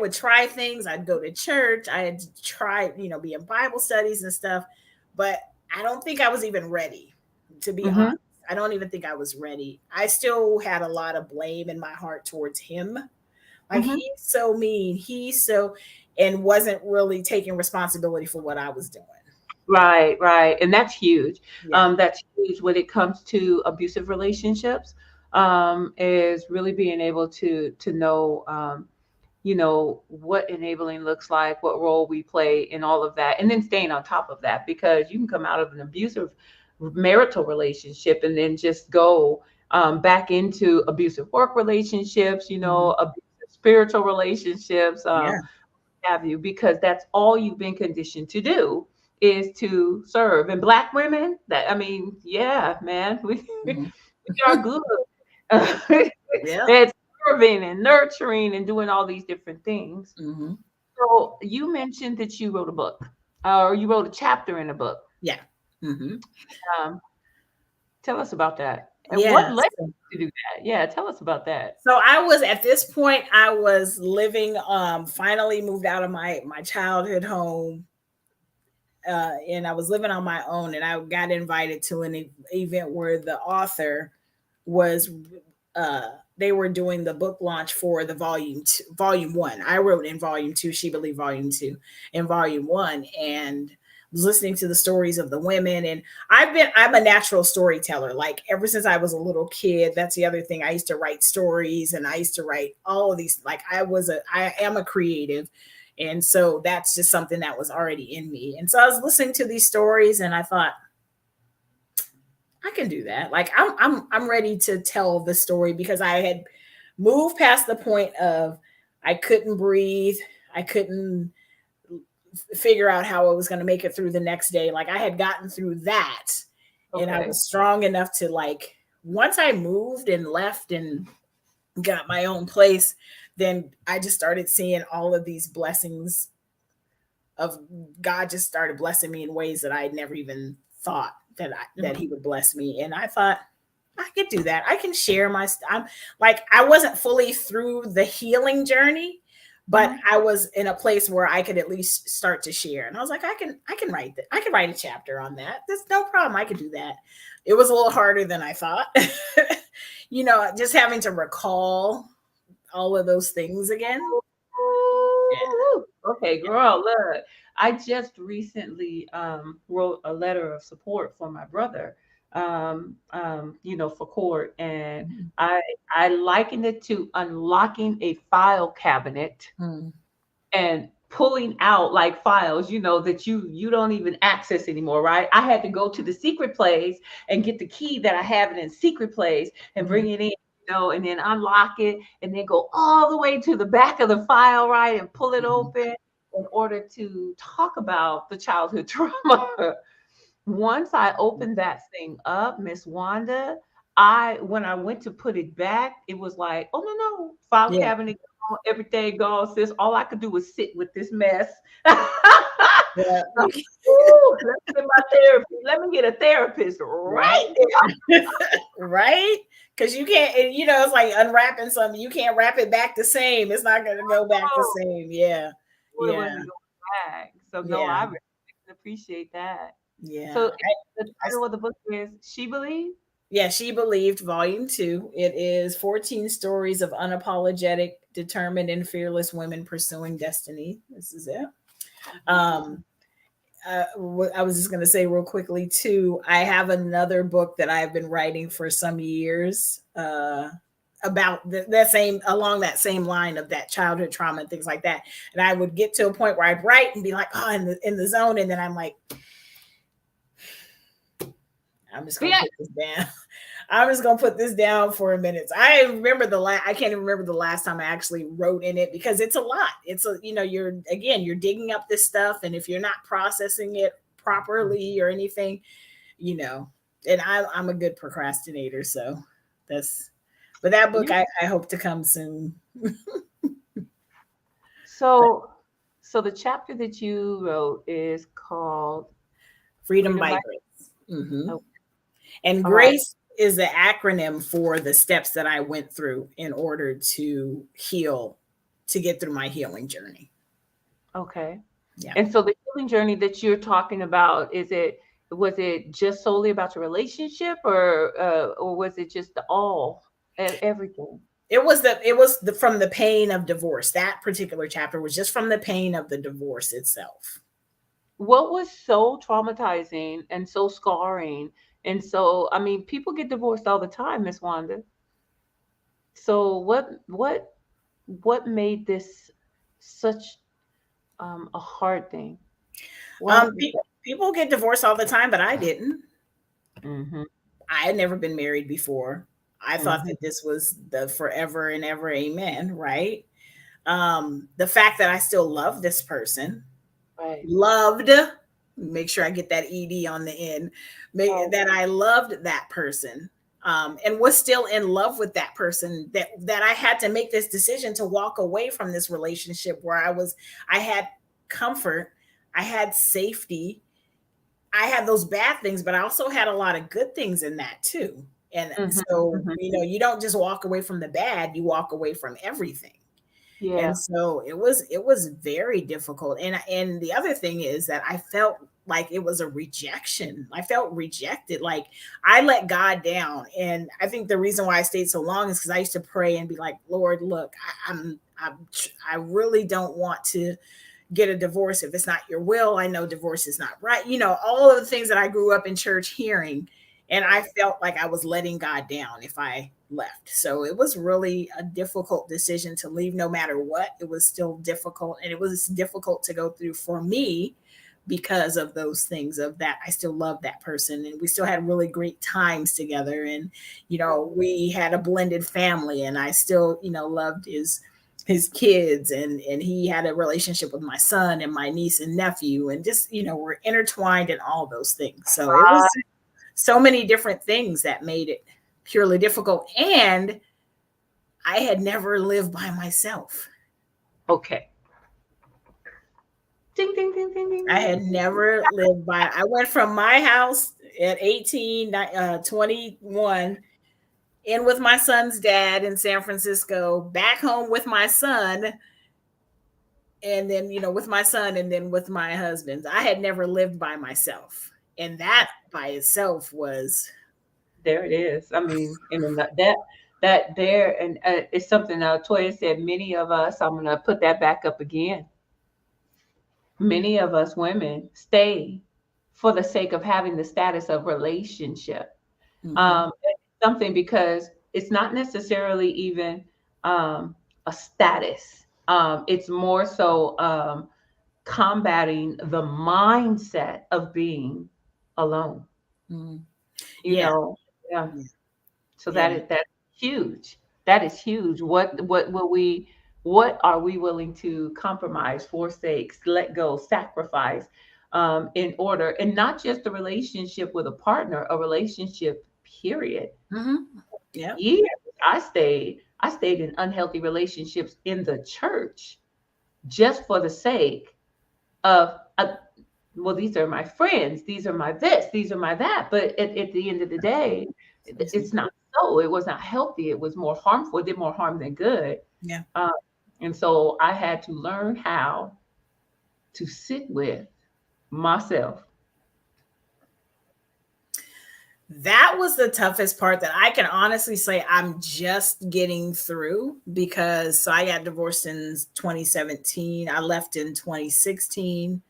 Would try things. I'd go to church. I had to try, be in Bible studies and stuff. But I don't think I was even ready, to be honest. Mm-hmm. I don't even think I was ready. I still had a lot of blame in my heart towards him. Like Mm-hmm. he's so mean. And wasn't really taking responsibility for what I was doing. Right, right. And that's huge. Yeah. That's huge when it comes to abusive relationships, is really being able to know, what enabling looks like, what role we play in all of that, and then staying on top of that, because you can come out of an abusive marital relationship and then just go back into abusive work relationships, Mhm. abusive spiritual relationships, Yeah. have you, because that's all you've been conditioned to do is to serve. And black women, that, I mean, yeah, man, we Mhm. are good Yeah. at serving and nurturing and doing all these different things. Mhm. So you mentioned that you wrote a book, or you wrote a chapter in a book. Yeah. Mhm. Um, Tell us about that. And what Yeah. led you to do that? Yeah, tell us about that. So I was at this point, I was living, finally moved out of my childhood home, and I was living on my own, and I got invited to an event where the author was, they were doing the book launch for the volume one. I wrote in volume two, she believed volume two, in volume one, and was listening to the stories of the women. And I'm a natural storyteller. Like ever since I was a little kid, that's the other thing. I used to write stories and I used to write all of these. Like I am a creative. And so that's just something that was already in me. And so I was listening to these stories and I thought, I can do that. Like I'm ready to tell the story because I had moved past the point of I couldn't breathe. I couldn't figure out how I was going to make it through the next day. Like I had gotten through that and I Okay. was strong enough to like once I moved and left and got my own place, then I just started seeing all of these blessings of God just started blessing me in ways that I had never even thought that Mhm. he would bless me. And I thought I could do that. I can share my I'm like I wasn't fully through the healing journey, but Mhm. I was in a place where I could at least start to share. And I was like I can write that. I can write a chapter on that. There's no problem. I could do that. It was a little harder than I thought. Just having to recall all of those things again. Yeah. Ooh, okay, girl, look. I just recently wrote a letter of support for my brother, for court, and Mhm. I I likened it to unlocking a file cabinet Mm. and pulling out like files, that you don't even access anymore, right? I had to go to the secret place and get the key that I have in secret place and Mhm. bring it in, and then unlock it and then go all the way to the back of the file, right, and pull it Mhm. open in order to talk about the childhood trauma. Once I opened that thing up, Miss Wanda, I when I went to put it back, it was like, oh no, no, file Yeah. cabinet gone, everything gone, sis. All I could do was sit with this mess. Yeah. Ooh, let me get my therapy. Let me get a therapist Right. right there. Right? Because you can't, it's like unwrapping something. You can't wrap it back the same. It's not going to go back the Oh, same. Yeah. it Yeah. wasn't going back. So no, Yeah. I really appreciate that. Yeah. So the I, title of the book is She Believed? yeah. She Believed, Volume Two. It is 14 stories of unapologetic, determined, and fearless women pursuing destiny. This is it. Um, I was just going to say real quickly too. I have another book that I've been writing for some years about that same along that same line of that childhood trauma and things like that. And I would get to a point where I'd write and be like, oh, in the zone, and then I'm like, I'm just gonna Yeah. put this down. I'm just gonna put this down for a minute. I remember I can't even remember the last time I actually wrote in it because it's a lot. It's a you're digging up this stuff, and if you're not processing it properly or anything, you know, and I'm a good procrastinator, so that's. But that book Yeah. I hope to come soon. So, so the chapter that you wrote is called Freedom Freedom by by. Grace. Hmm. Oh, And all right. grace is the acronym for the steps that I went through in order to heal, to get through my healing journey. Okay. Yeah. And so the healing journey that you're talking about, was it just solely about your relationship, or was it just everything? It was the from the pain of divorce. That particular chapter was just from the pain of the divorce itself. What was so traumatizing and so scarring? And so, I mean, people get divorced all the time, Miss Wanda. So what made this such a hard thing? What? People get divorced all the time, but I didn't. Mm-hmm. I had never been married before. I thought Mm-hmm. that this was the forever and ever amen, right? The fact that I still love this person, Right. loved, make sure I get that ed on the end, Right. that I loved that person, and was still in love with that person, that I had to make this decision to walk away from this relationship where I had comfort, I had safety, I had those bad things, but I also had a lot of good things in that too. And Mm-hmm. so, Hmm. you don't just walk away from the bad, you walk away from everything. And Yeah. so it was very difficult. And the other thing is that I felt like it was a rejection. I felt rejected. Like I let God down. And I think the reason why I stayed so long is because I used to pray and be like, Lord, look, I really don't want to get a divorce if it's not your will. I know divorce is not right. All of the things that I grew up in church hearing. And I Right. felt like I was letting God down if I left. So it was really a difficult decision to leave no matter what. It was still difficult. And it was difficult to go through for me because of those things of that. I still love that person and we still had really great times together. And, we had a blended family and I still, loved his kids, and he had a relationship with my son and my niece and nephew, and just we're intertwined in all those things. So it was so many different things that made it purely difficult, and I had never lived by myself. Okay. Ding ding ding ding ding I ding. had never lived by. I went from my house at 18, 21, in with my son's dad in San Francisco, back home with my son, and then with my son, and then with my husband. I had never lived by myself, and that by itself was. There it is. I mean, and then that there, and it's something Toya said. Many of us. I'm gonna put that back up again. Many of us women stay for the sake of having the status of relationship. Mhm. It's something because it's not necessarily even um, a status. It's more so combating the mindset of being alone. Mhm. You Yeah, know, yeah. yeah, So yeah. that's huge. That is huge. What are we willing to compromise, forsake, let go, sacrifice, in order, and not just a relationship with a partner, a relationship, period. Mhm. Yep. Years I stayed in unhealthy relationships in the church just for the sake of well, these are my friends, these are my this, these are my that. But at the end of the day, it's not so. It was not healthy. It was more harmful. It did more harm than good. Yeah. Um, and so I had to learn how to sit with myself. That was the toughest part that I can honestly say I'm just getting through, because so I got divorced in 2017. I left in 2016.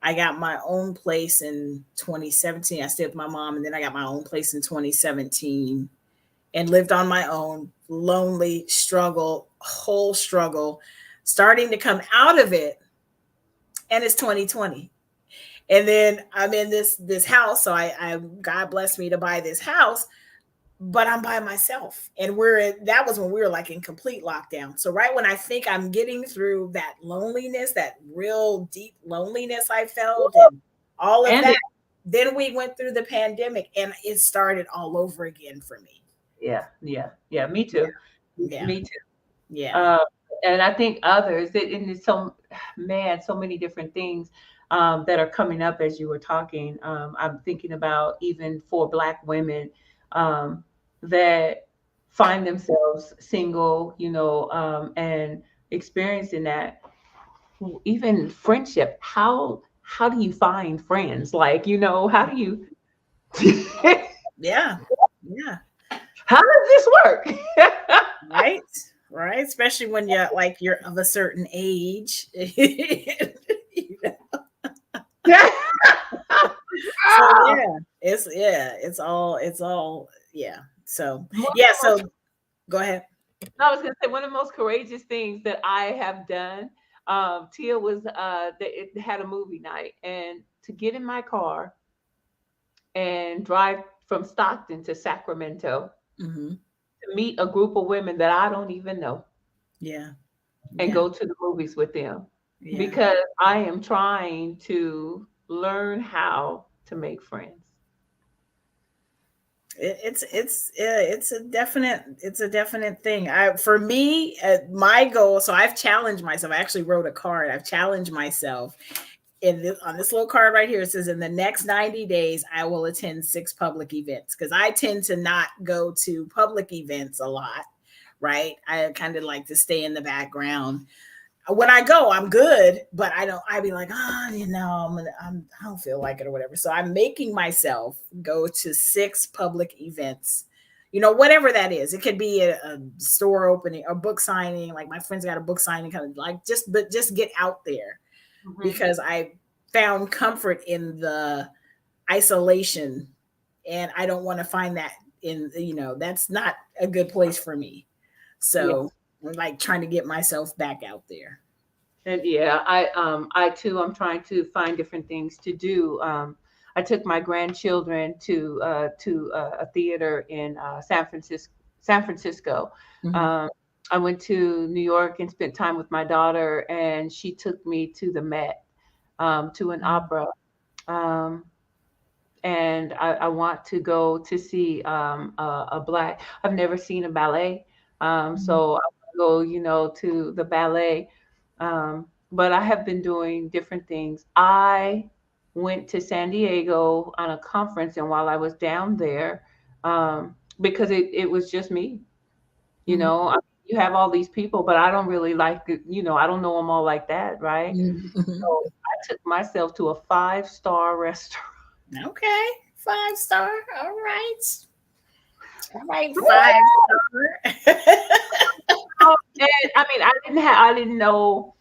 I got my own place in 2017. I stayed with my mom, and then I got my own place in 2017 and lived on my own, lonely, struggle, whole struggle, starting to come out of it. And it's 2020. And then I'm in this house. So I God blessed me to buy this house, but I'm by myself. And that was when we were like in complete lockdown. So right when I think I'm getting through that loneliness, that real deep loneliness I felt and all of And that, then we went through the pandemic and it started all over again for me. yeah, yeah, yeah. Me too. Yeah. Me too. Yeah. Uh, and I think others, and it's so, man, so many different things that are coming up as you were talking. I'm thinking about even for Black women um, that find themselves single, and experiencing that. Even friendship. How do you find friends? Like, how do you? Yeah. Yeah. How does this work? Right. Right. Especially when you're of a certain age. So it's all yeah. So One of yeah, the most so go ahead. No, I was gonna say one of the most courageous things that I have done. Tia was it had a movie night, and to get in my car and drive from Stockton to Sacramento Hmm. to meet a group of women that I don't even know Yeah. and Yeah. go to the movies with them Yeah. because I am trying to learn how to make friends. It's a definite thing. I For me, my goal. So I've challenged myself. I actually wrote a card. I've challenged myself on this little card right here. It says in the next 90 days I will attend 6 public events, because I tend to not go to public events a lot. Right, I kind of like to stay in the background. When I go, I'm good, but I'd be like, I don't feel like it or whatever. So I'm making myself go to 6 public events, whatever that is. It could be a store opening, a book signing. Like my friends got a book signing, kind of like but just get out there, Mhm. because I found comfort in the isolation, and I don't want to find that that's not a good place for me. So Yes. I'm like trying to get myself back out there. And yeah, I too, I'm trying to find different things to do. I took my grandchildren to a theater in San Francisco. San Francisco. Mhm. Um, I went to New York and spent time with my daughter, and she took me to the Met, to an Mhm. opera. Um, and I want to go to see a black. I've never seen a ballet, Mhm. so I want to go, to the ballet. But I have been doing different things. I went to San Diego on a conference, and while I was down there, because it was just me, Mhm. you have all these people, but I don't really like it, I don't know them all like that, right? Mhm. So I took myself to a five-star restaurant. Okay. 5 star. All right. All right. 5 star. And I mean, I didn't know,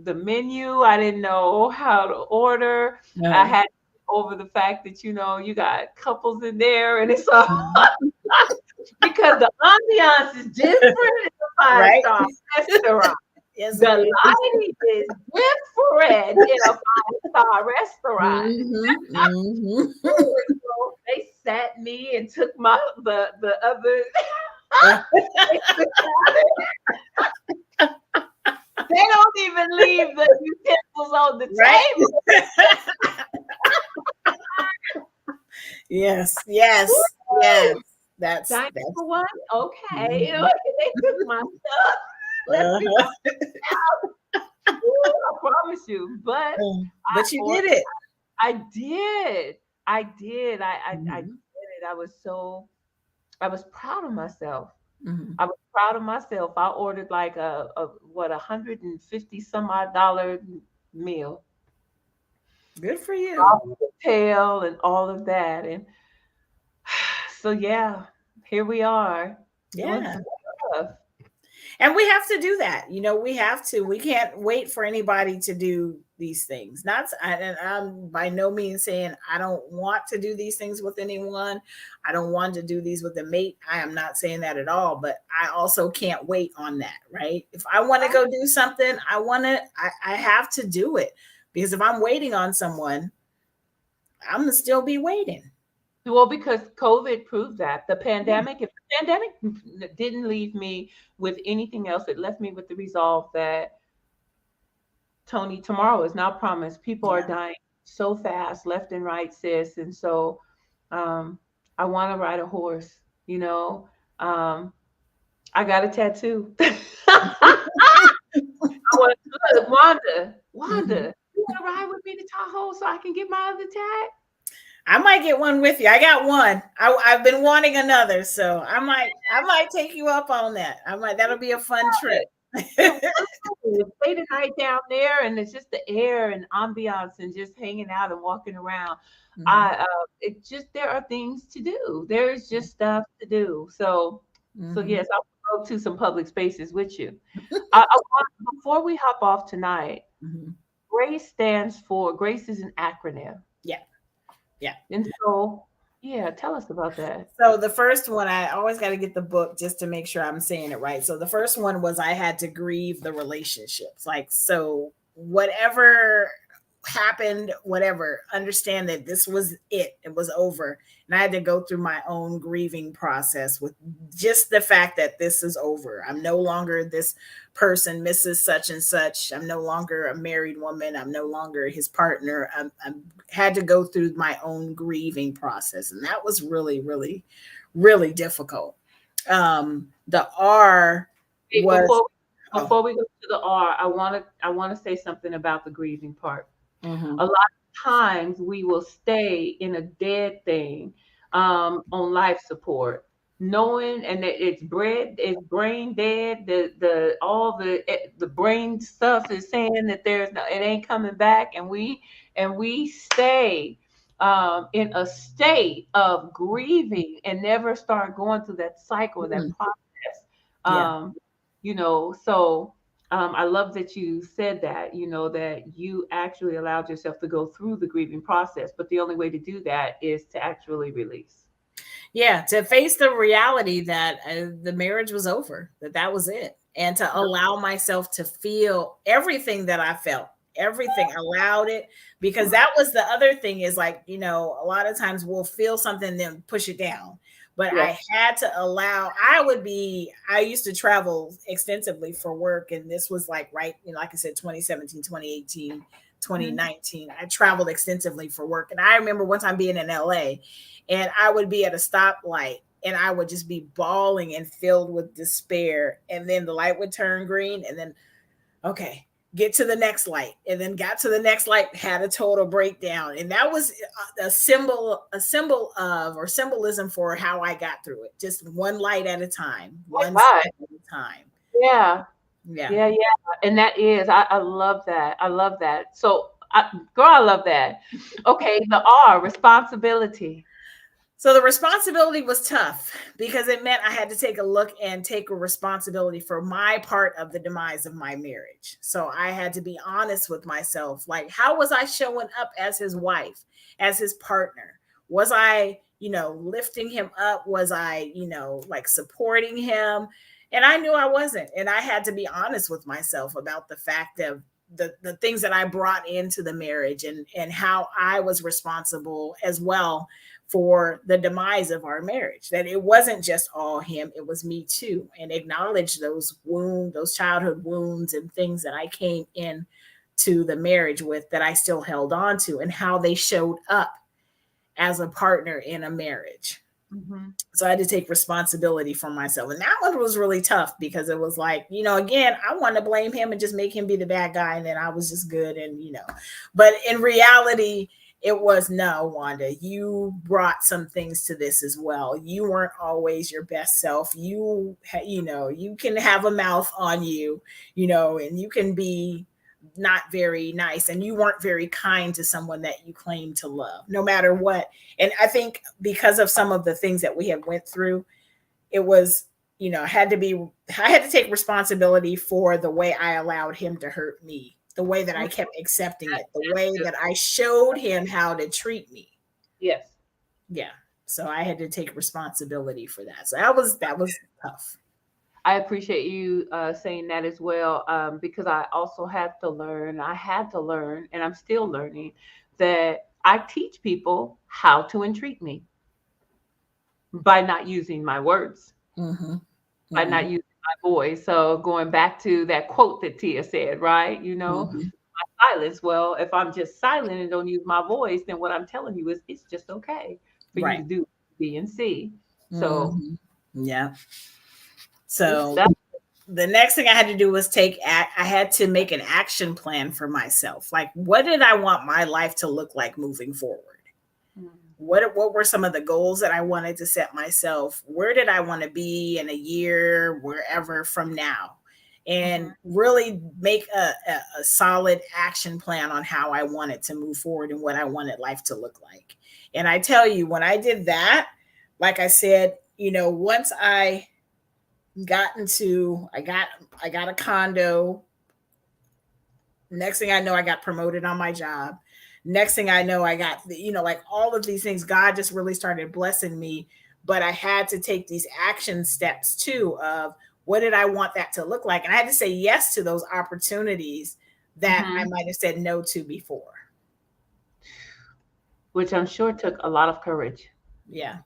the menu. I didn't know how to order. I Uh, had over the fact that, you got couples in there and it's all mhm. because the ambiance is different in a Right. five-star restaurant. Yes, The it is. lighting is different in a five-star restaurant. Mhm. Mhm. So they sat me and took the other. They don't even leave the utensils on the Right. table. Yes. Yes. Yes. Woo! Dining That's. for one? Okay. Mhm. They took my stuff, left me by Uh-huh. myself. Ooh, I promise you. But But you or did it. I did. I did. I did Mhm. it. I was proud of myself. Mhm. I was proud of myself. I ordered like a what, 150 some odd dollar meal, Good for you. hotel and all of that. And so yeah, here we are doing Yeah. some stuff. And we have to do that. We have to. We can't wait for anybody to do these things. Not, and I'm by no means saying I don't want to do these things with anyone. I don't want to do these with a mate. I am not saying that at all. But I also can't wait on that. Right? If I want to go do something, I want to. I have to do it, because if I'm waiting on someone, I'm gonna still be waiting. Well, because COVID proved that if the pandemic didn't leave me with anything else, it left me with the resolve that Tony, tomorrow is not promised. People are Yeah. dying so fast, left and right, sis. And so, um, I want to ride a horse. You know, um, I got a tattoo. I want to look, Mhm. Wanda, you want to ride with me to Tahoe so I can get my other tag? I might get one with you. I got one. I've been wanting another, so I might take you up on that. I might. That'll be a fun trip. It would stay the night down there, and it's just the air and ambiance, and just hanging out and walking around. Mhm. It just there are things to do. There's just stuff to do. So Mhm. yes, I'll go to some public spaces with you. Before we hop off tonight, Mhm. Grace is an acronym, Yeah. Yeah. and so yeah, tell us about that. So the first one, I always got to get the book just to make sure I'm saying it right. So the first one was I had to grieve the relationships. Like, so whatever happened, whatever, understand that this was it. It was over. And I had to go through my own grieving process with just the fact that this is over. I'm no longer this person, Mrs. Such and Such. I'm no longer a married woman. I'm no longer his partner. I'm had to go through my own grieving process. And that was really, really, really difficult. The R Hey, was, oh, before we go to the R, I want to say something about the grieving part. mm-hmm, A lot of times we will stay in a dead thing, on life support, knowing and that it's brain dead. The brain stuff is saying that it ain't coming back, and we stay in a state of grieving and never start going through that cycle, that mm, process. yeah. Um, so I love that you said that, that you actually allowed yourself to go through the grieving process, but the only way to do that is to actually release. Yeah, to face the reality that the marriage was over, that was it, and to allow myself to feel everything that I felt, everything, allowed it, because that was the other thing is like, a lot of times we'll feel something, then push it down. But I Yes. had to allow, I used to travel extensively for work. And this was like, right, like I said, 2017, 2018, twenty Mhm. nineteen. I traveled extensively for work. And I remember one time being in LA, and I would be at a stoplight and I would just be bawling and filled with despair. And then the light would turn green, and then, okay, get to the next light. And then got to the next light, had a total breakdown. And that was a symbol of, or symbolism for how I got through it. Just one light at a time, one Right. step at a time. Yeah. Yeah. Yeah. Yeah. And I love that. I love that. Girl, I love that. Okay. The R, responsibility. So the responsibility was tough because it meant I had to take a look and take a responsibility for my part of the demise of my marriage. So I had to be honest with myself. Like, how was I showing up as his wife, as his partner? Was I, lifting him up? Was I, like supporting him? And I knew I wasn't. And I had to be honest with myself about the fact of the things that I brought into the marriage, and how I was responsible as well for the demise of our marriage, that it wasn't just all him, it was me too, and acknowledge those childhood wounds and things that I came in to the marriage with, that I still held on to, and how they showed up as a partner in a marriage. Hmm. So I had to take responsibility for myself. And that one was really tough because it was like, again, I wanted to blame him and just make him be the bad guy. And then I was just good. But in reality, it was, no, Wanda, you brought some things to this as well. You weren't always your best self. You can have a mouth on you, and you can be not very nice, and you weren't very kind to someone that you claim to love, no matter what. And I think because of some of the things that we have went through, it was I had to take responsibility for the way I allowed him to hurt me, the way that I kept accepting it, the way That's that I showed him how to treat me. yes. Yeah. So I had to take responsibility for that. So that was tough. I appreciate you saying that as well, because I also I had to learn, and I'm still learning that I teach people how to entreat me by not using my words, Mhm. by not Mhm. using my voice. So going back to that quote that Tia said, right? You know, Mhm. silence. Well, if I'm just silent and don't use my voice, then what I'm telling you is it's just okay for you Right. to do B and C. So Mhm. Yeah. it's So that. the next thing I had to do was I had to make an action plan for myself. Like, what did I want my life to look like moving forward? Mm, What were some of the goals that I wanted to set myself? Where did I want to be in a year, wherever from now? And mhm, really make a solid action plan on how I wanted to move forward and what I wanted life to look like. And I tell you, when I did that, like I said, once I got a condo. Next thing I know, I got promoted on my job. Next thing I know, I got, like all of these things. God just really started blessing me. But I had to take these action steps too of what did I want that to look like? And I had to say yes to those opportunities that I mhm. might have said no to before. Which I'm sure took a lot of courage. Yeah.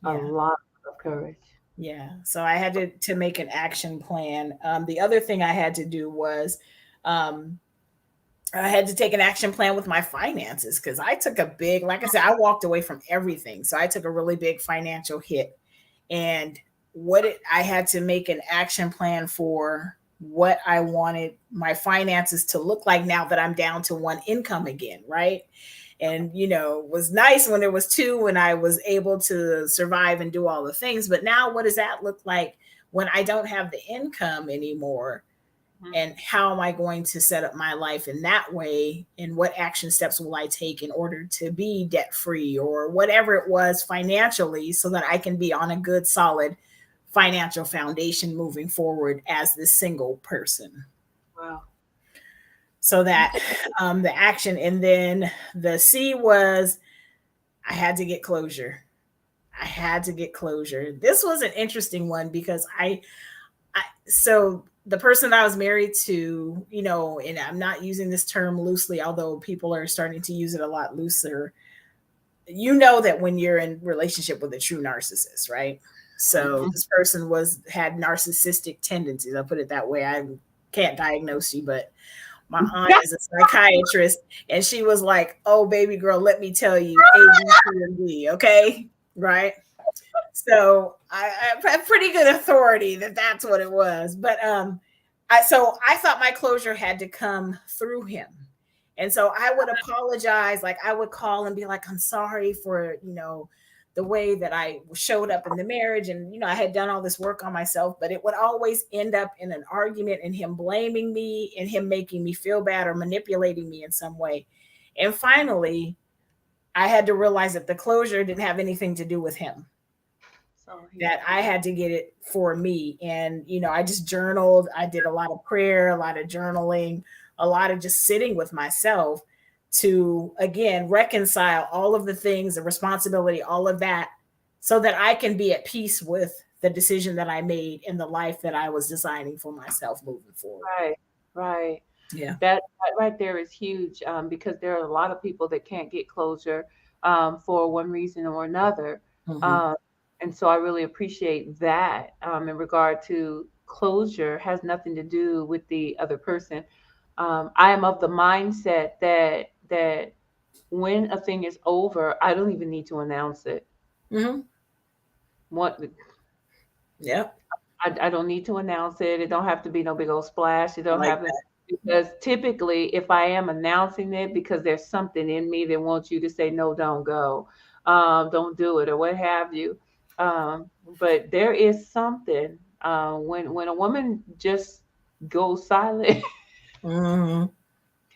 A Yeah. lot of courage. Yeah. So I had to make an action plan. The other thing I had to do was um, I had to take an action plan with my finances because I took a big, like I said, I walked away from everything. So I took a really big financial hit. And I had to make an action plan for what I wanted my finances to look like now that I'm down to one income again, right? And it was nice when there was two and I was able to survive and do all the things. But now what does that look like when I don't have the income anymore? Mhm. And how am I going to set up my life in that way? And what action steps will I take in order to be debt free or whatever it was financially so that I can be on a good, solid financial foundation moving forward as this single person? Wow. So that Okay. the action. And then the C was I had to get closure. I had to get closure. This was an interesting one because so the person I was married to, and I'm not using this term loosely, although people are starting to use it a lot looser. You know that when you're in relationship with a true narcissist, right? So Mhm. this person had narcissistic tendencies. I'll put it that way. I can't diagnose you, but my aunt is a psychiatrist, and she was like, "Oh, baby girl, let me tell you, A, B, C, and D, okay, right?" So I have pretty good authority that that's what it was. But I thought my closure had to come through him, and so I would apologize. Like I would call and be like, "I'm sorry for the way that I showed up in the marriage, and I had done all this work on myself." But it would always end up in an argument and him blaming me and him making me feel bad or manipulating me in some way. And finally, I had to realize that the closure didn't have anything to do with him, So he that had to I do. had to get it for me. And, I just journaled. I did a lot of prayer, a lot of journaling, a lot of just sitting with myself to, again, reconcile all of the things, the responsibility, all of that, so that I can be at peace with the decision that I made in the life that I was designing for myself moving forward. Right. Right. Yeah. That right there is huge, because there are a lot of people that can't get closure, for one reason or another. Hmm. Um, and so I really appreciate that, in regard to closure has nothing to do with the other person. I am of the mindset that when a thing is over, I don't even need to announce it. Hmm. What Yep. I don't need to announce it. It don't have to be no big old splash. It I don't like have to, that. because typically if I am announcing it because there's something in me that wants you to say no, don't go, don't do it or what have you. Um, but there is something, when a woman just goes silent Hmm.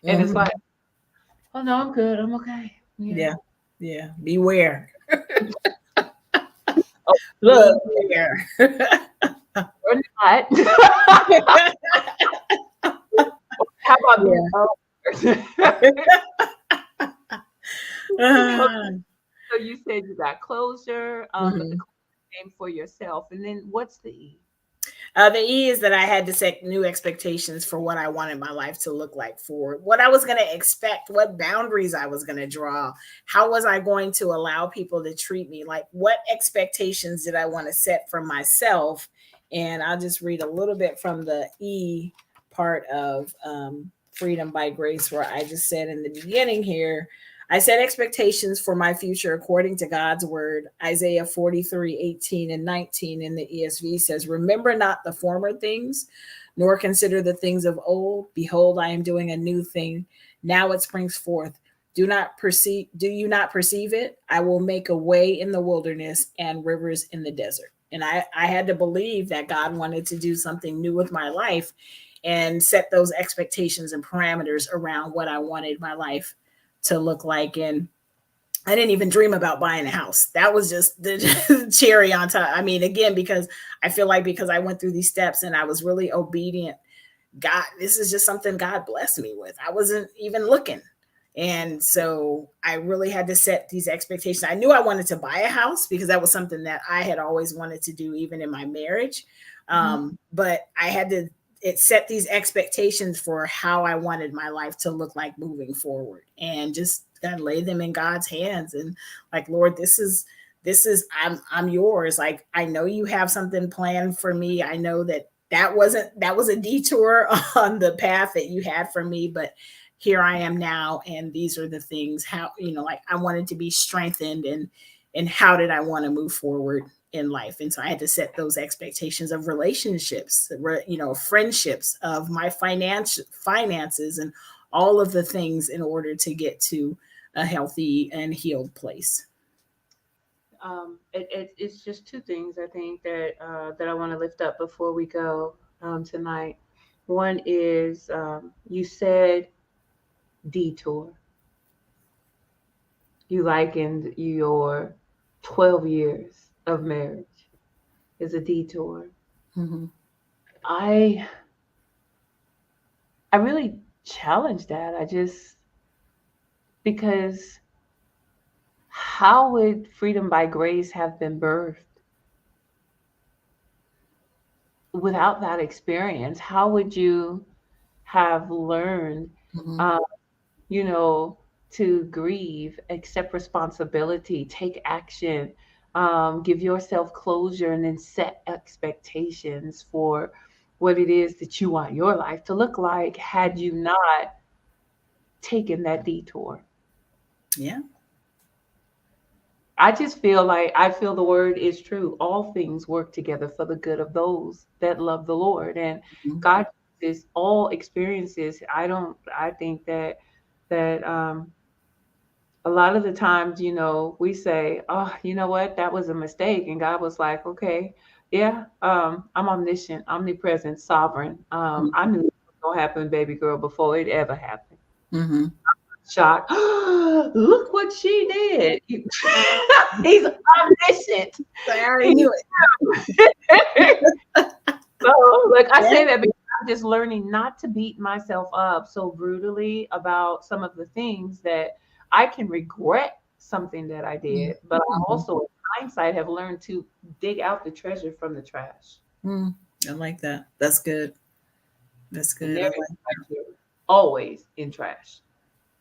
and it's like, Hmm. oh no, I'm good, I'm okay. Yeah. Yeah. Yeah. Beware. Look here. or not. How about these Yeah. others? Uh, So you said you got closure, but the mhm. closure came for yourself. And then what's the E? The E is that I had to set new expectations for what I wanted my life to look like, for what I was going to expect, what boundaries I was going to draw, how was I going to allow people to treat me, like what expectations did I want to set for myself. And I'll just read a little bit from the E part of Freedom by Grace, where I just said in the beginning here, I set expectations for my future according to God's word. Isaiah 43:18 and 19 in the ESV says, remember not the former things, nor consider the things of old. Behold, I am doing a new thing. Now it springs forth. Do you not perceive it? I will make a way in the wilderness and rivers in the desert. And I had to believe that God wanted to do something new with my life and set those expectations and parameters around what I wanted my life to look like. And I didn't even dream about buying a house. That was just the cherry on top. I mean, again, because I feel like because I went through these steps and I was really obedient, God, this is just something God blessed me with. I wasn't even looking. And so I really had to set these expectations. I knew I wanted to buy a house because that was something that I had always wanted to do, even in my marriage. Mhm. But I had to it set these expectations for how I wanted my life to look like moving forward, and just gotta lay them in God's hands. And like, Lord, this is I'm yours. Like, I know you have something planned for me. I know that was a detour on the path that you had for me, but here I am now, and these are the things, how, like, I wanted to be strengthened, and how did I want to move forward in life. And so I had to set those expectations of relationships, friendships, of my finances, and all of the things in order to get to a healthy and healed place. It's just two things I think that I want to lift up before we go tonight. One is you said detour. You likened your 12 years of marriage as a detour. Mm-hmm. I I really challenge that. I just because how would freedom by grace have been birthed without that experience? How would you have learned, Mm-hmm. um, you know, to grieve, accept responsibility, take action, give yourself closure, and then set expectations for what it is that you want your life to look like had you not taken that detour? Yeah. I just feel like I feel the word is true. All things work together for the good of those that love the Lord. And Mm-hmm. God uses all experiences. I think that a lot of the times, we say, oh, you know what, that was a mistake. And God was like, okay, yeah, I'm omniscient, omnipresent, sovereign. I knew it was gonna happen, baby girl, before it ever happened. Mm-hmm. Shocked. Look what she did. He's omniscient. I already He knew so, like, I it. say that because I'm just learning not to beat myself up so brutally about some of the things that I can regret something that I Yeah. did, but I Mm-hmm. also, in hindsight, have learned to dig out the treasure from the trash. Mm. I like that. That's good. That's And good. I there is like that. treasure always in trash.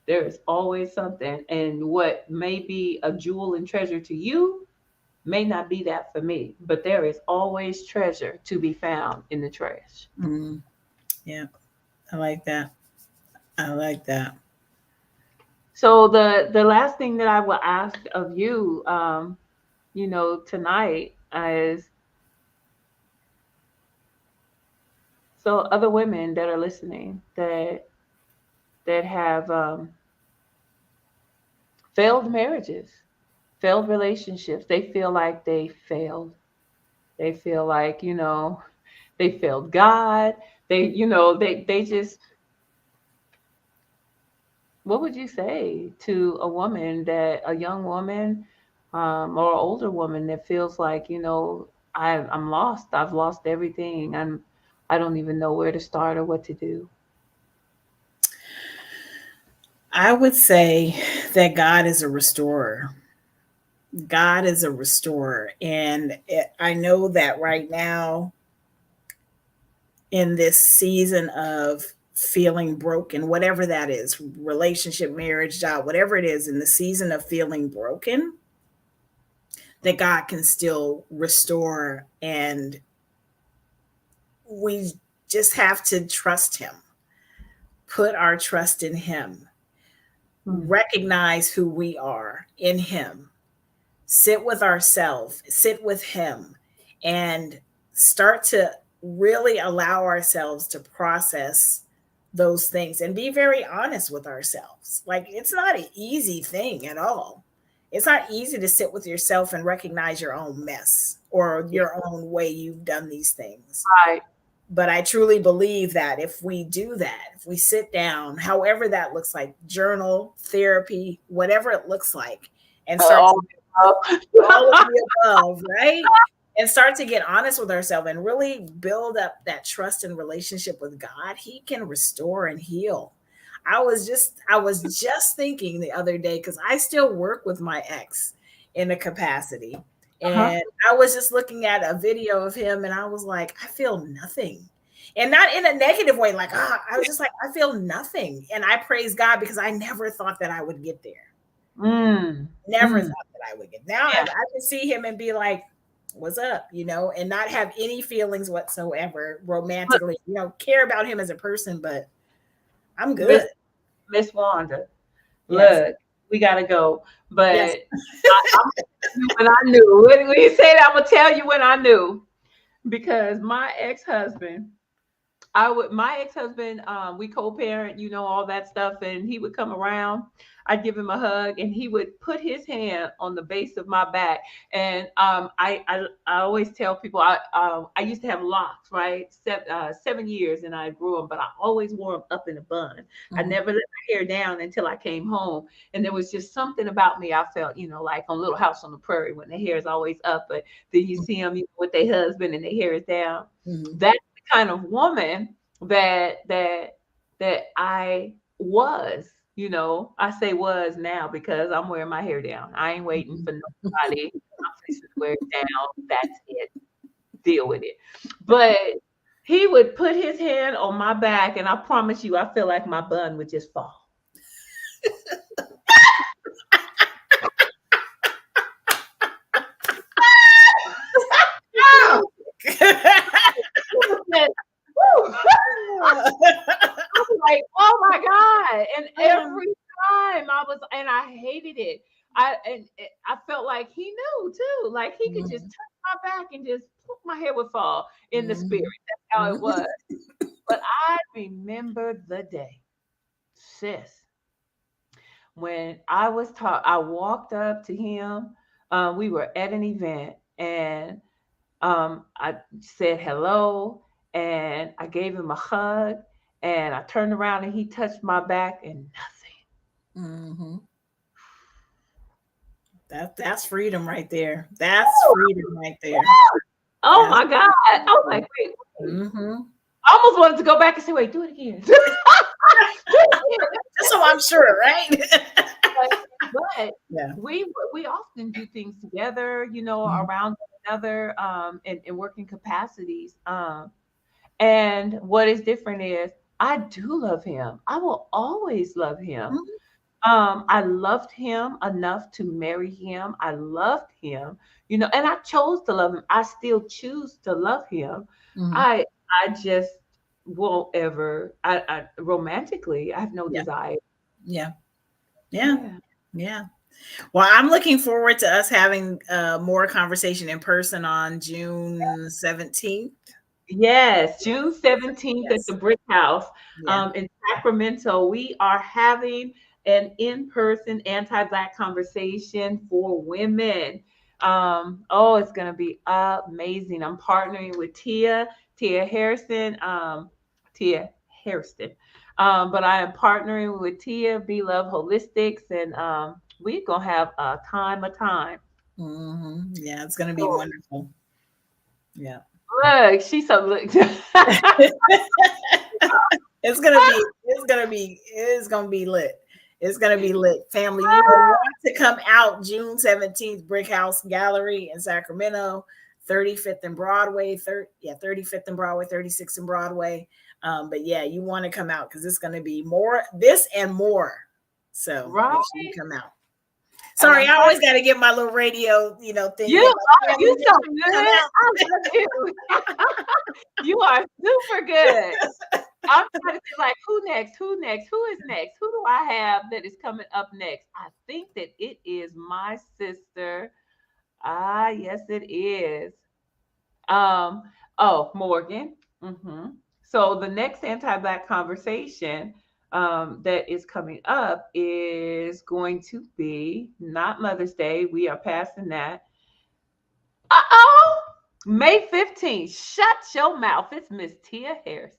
There is always something. And what may be a jewel and treasure to you may not be that for me, but there is always treasure to be found in the trash. Mm. Yeah. I like that. I like that. So the last thing that I will ask of you, tonight is, so other women that are listening that have failed marriages, failed relationships, they feel like they failed. They feel like they failed God. They just, what would you say to a young woman or an older woman that feels like, I'm lost. I've lost everything. I don't even know where to start or what to do. I would say that God is a restorer. God is a restorer. And I know that right now, in this season of feeling broken, whatever that is, relationship, marriage, job, whatever it is, in the season of feeling broken, that God can still restore. And we just have to trust Him, put our trust in Him, Mm. recognize who we are in Him, sit with ourselves, sit with Him, and start to really allow ourselves to process those things and be very honest with ourselves. Like, it's not an easy thing at all. It's not easy to sit with yourself and recognize your own mess or Yeah. your own way you've done these things. Right. But I truly believe that if we do that, if we sit down, however that looks like, journal, therapy, whatever it looks like, and start All to all of the above, right? And start to get honest with ourselves and really build up that trust and relationship with God, He can restore and heal. I was just thinking the other day, because I still work with my ex in a capacity. uh-huh. And I was just looking at a video of him and I was like, I feel nothing. And not in a negative way, like, I was just like, I feel nothing. And I praise God because I never thought that I would get there. Mm. Never Mm. thought that I would get. Now I, Yeah. I can see him and be like, "What's up?" And not have any feelings whatsoever Look, romantically. Care about him as a person, but I'm Miss good. Miss Wanda, Yes, look, we gotta go. But yes. I'm gonna tell you when I knew. When you say that, I'm gonna tell you when I knew. Because my ex-husband, we co-parent, all that stuff, and he would come around. I'd give him a hug, and he would put his hand on the base of my back. And I always tell people I used to have locks, right? 7 years, and I grew them, but I always wore them up in a bun. I Mhm, never let my hair down until I came home, and there was just something about me. I felt, like on Little House on the Prairie when the hair is always up, but then you see them with their husband and their hair is down. mhm, That's the kind of woman that I was. I say was now because I'm wearing my hair down. I ain't waiting mhm. for nobody. I'm fixing to wear it down. That's it. Deal with it. But he would put his hand on my back, and I promise you, I feel like my bun would just fall. Woo! I was like, "Oh my god!" And every time I hated it. I felt like he knew too. Like he could just Mhm, touch my back and just poof, my hair would fall in the spirit. mhm, That's how it was. mhm, But I remember the day, sis, when I walked up to him. We were at an event, and I said hello, and I gave him a hug, and I turned around and he touched my back and nothing. mhm. That's freedom right there. That's Woo! freedom right there. Oh That's my God. I was like, wait. Mhm. I almost wanted to go back and say, wait, do it again. Do it again. Just so I'm sure, right? But, but Yeah. we often do things together, Mhm, around one another, in working capacities. And what is different is I do love him. I will always love him. mhm, I loved him enough to marry him. I loved him, and I chose to love him. I still choose to love him. mhm. I just won't ever. I romantically, I have no Yeah, desire. yeah, yeah, Yeah. yeah. Well, I'm looking forward to us having more conversation in person on June 17th. Yes, June 17th at the Yes. Brick House, Yeah. in Sacramento. We are having an in-person anti-Black conversation for women. Oh, it's gonna be amazing. I'm partnering with Tia Harrison, Tia Hairston. But I am partnering with Tia Be Love Holistics, and we're gonna have a time. Yeah, it's gonna be So wonderful. Yeah. look, she's so look. It's gonna be lit. It's gonna be lit. Family, you want to come out June 17th, Brick House Gallery in Sacramento, 35th and Broadway, 35th and Broadway, 36th and Broadway. But yeah, you want to come out because it's gonna be more this and more. So Right, make sure you come out. and Sorry, I'm I telling always got to get my little radio, thing. you, Yeah, are my family, you make so sure you good. come I out. love you. You are super good. I'm trying to see like who next, who next, who is next, who do I have that is coming up next? I think that it is my sister. Ah, yes, it is. Um, oh, Morgan. So the next anti-black conversation that is coming up is going to be not Mother's Day. We are passing that. Uh-oh. May 15th. Shut your mouth. It's Miss Tia Harris.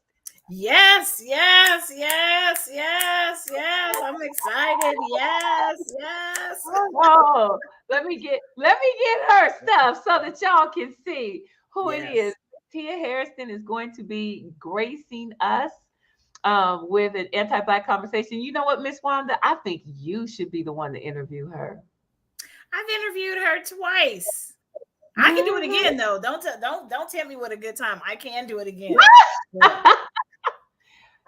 Yes, yes, yes, yes, yes. I'm excited. Yes, yes, Oh, let me get her stuff so that y'all can see who it is. yes. Tia Harrison is going to be gracing us with an anti-black conversation. You know what, Miss Wanda? I think you should be the one to interview her. I've interviewed her twice. I can do it Mhm. again though. Don't tell me what a good time. I can do it again. Yeah. Yeah.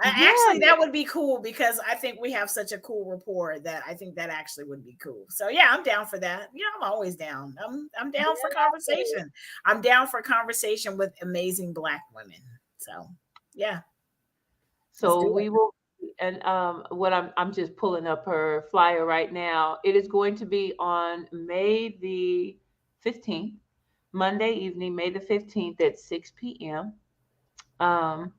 Actually, that would be cool because I think we have such a cool rapport that I think that actually would be cool. So yeah, I'm down for that. I'm always down. I'm down for conversation. I'm down for conversation with amazing Black women. So yeah, let's So do we it. will, and what I'm just pulling up her flyer right now. It is going to be on May the 15th, Monday evening, May the 15th at 6 p.m. Um,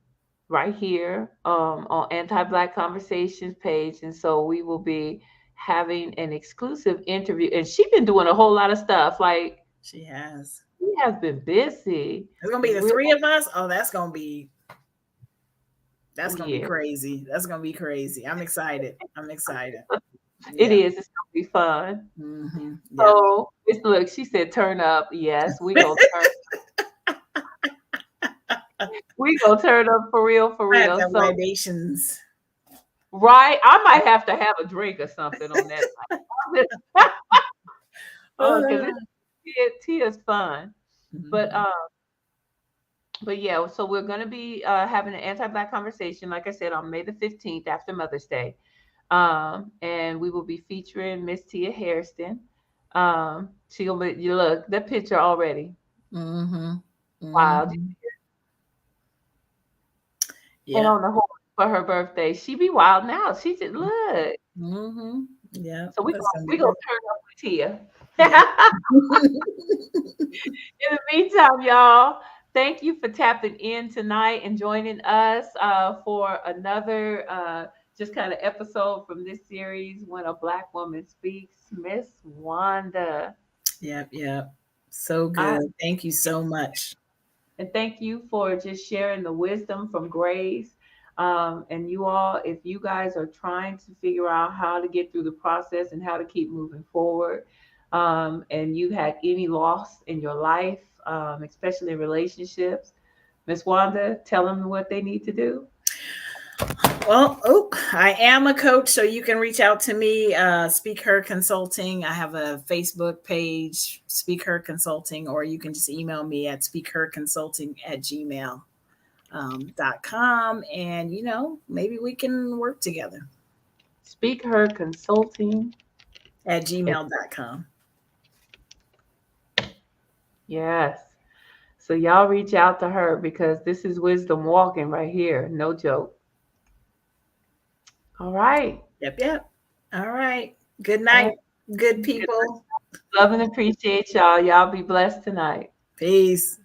right here on Anti-Black Conversations page, and so we will be having an exclusive interview. And she's been doing a whole lot of stuff. Like She has. she has been busy. It's gonna be the Real, three of us. Oh, that's gonna be yeah, crazy. That's gonna be crazy. I'm excited. I'm excited. it Yeah. is. It's gonna be fun. Yeah. So it's look, she said turn up. Yes, we gonna turn up for I have real. that So libations. right, I might have to have a drink or something on that night. Oh, because Uh, tea is fun. But mhm. but yeah, so we're gonna be having an anti-black conversation, like I said, on May the 15th after Mother's Day. And we will be featuring Miss Tia Hairston. She'll be, you look that picture already. Mhm. Wild. Mhm. And Yeah. on the horse for her birthday. She be wild now. She just look. Mhm. Yeah. So we That's gonna gonna be we gonna good. turn up with Tia. Yeah. In the meantime, y'all, thank you for tapping in tonight and joining us for another just kind of episode from this series, When a Black Woman Speaks. Miss Wanda. Yep. Yep. So I good. Thank you so much. And thank you for just sharing the wisdom from Grace. And you all, if you guys are trying to figure out how to get through the process and how to keep moving forward, and you had any loss in your life, especially in relationships, Miss Wanda, tell them what they need to do. Well, I am a coach, so you can reach out to me. Speak Her Consulting. I have a Facebook page, Speak Her Consulting, or you can just email me at speakherconsulting@gmail.com. And, maybe we can work together Speak Her Consulting. at gmail.com. Yes. So y'all reach out to her because this is wisdom walking right here. No joke. All right. Yep, yep. All right. Good All right. night, good Good. people. Love and appreciate y'all. Y'all be blessed tonight. Peace.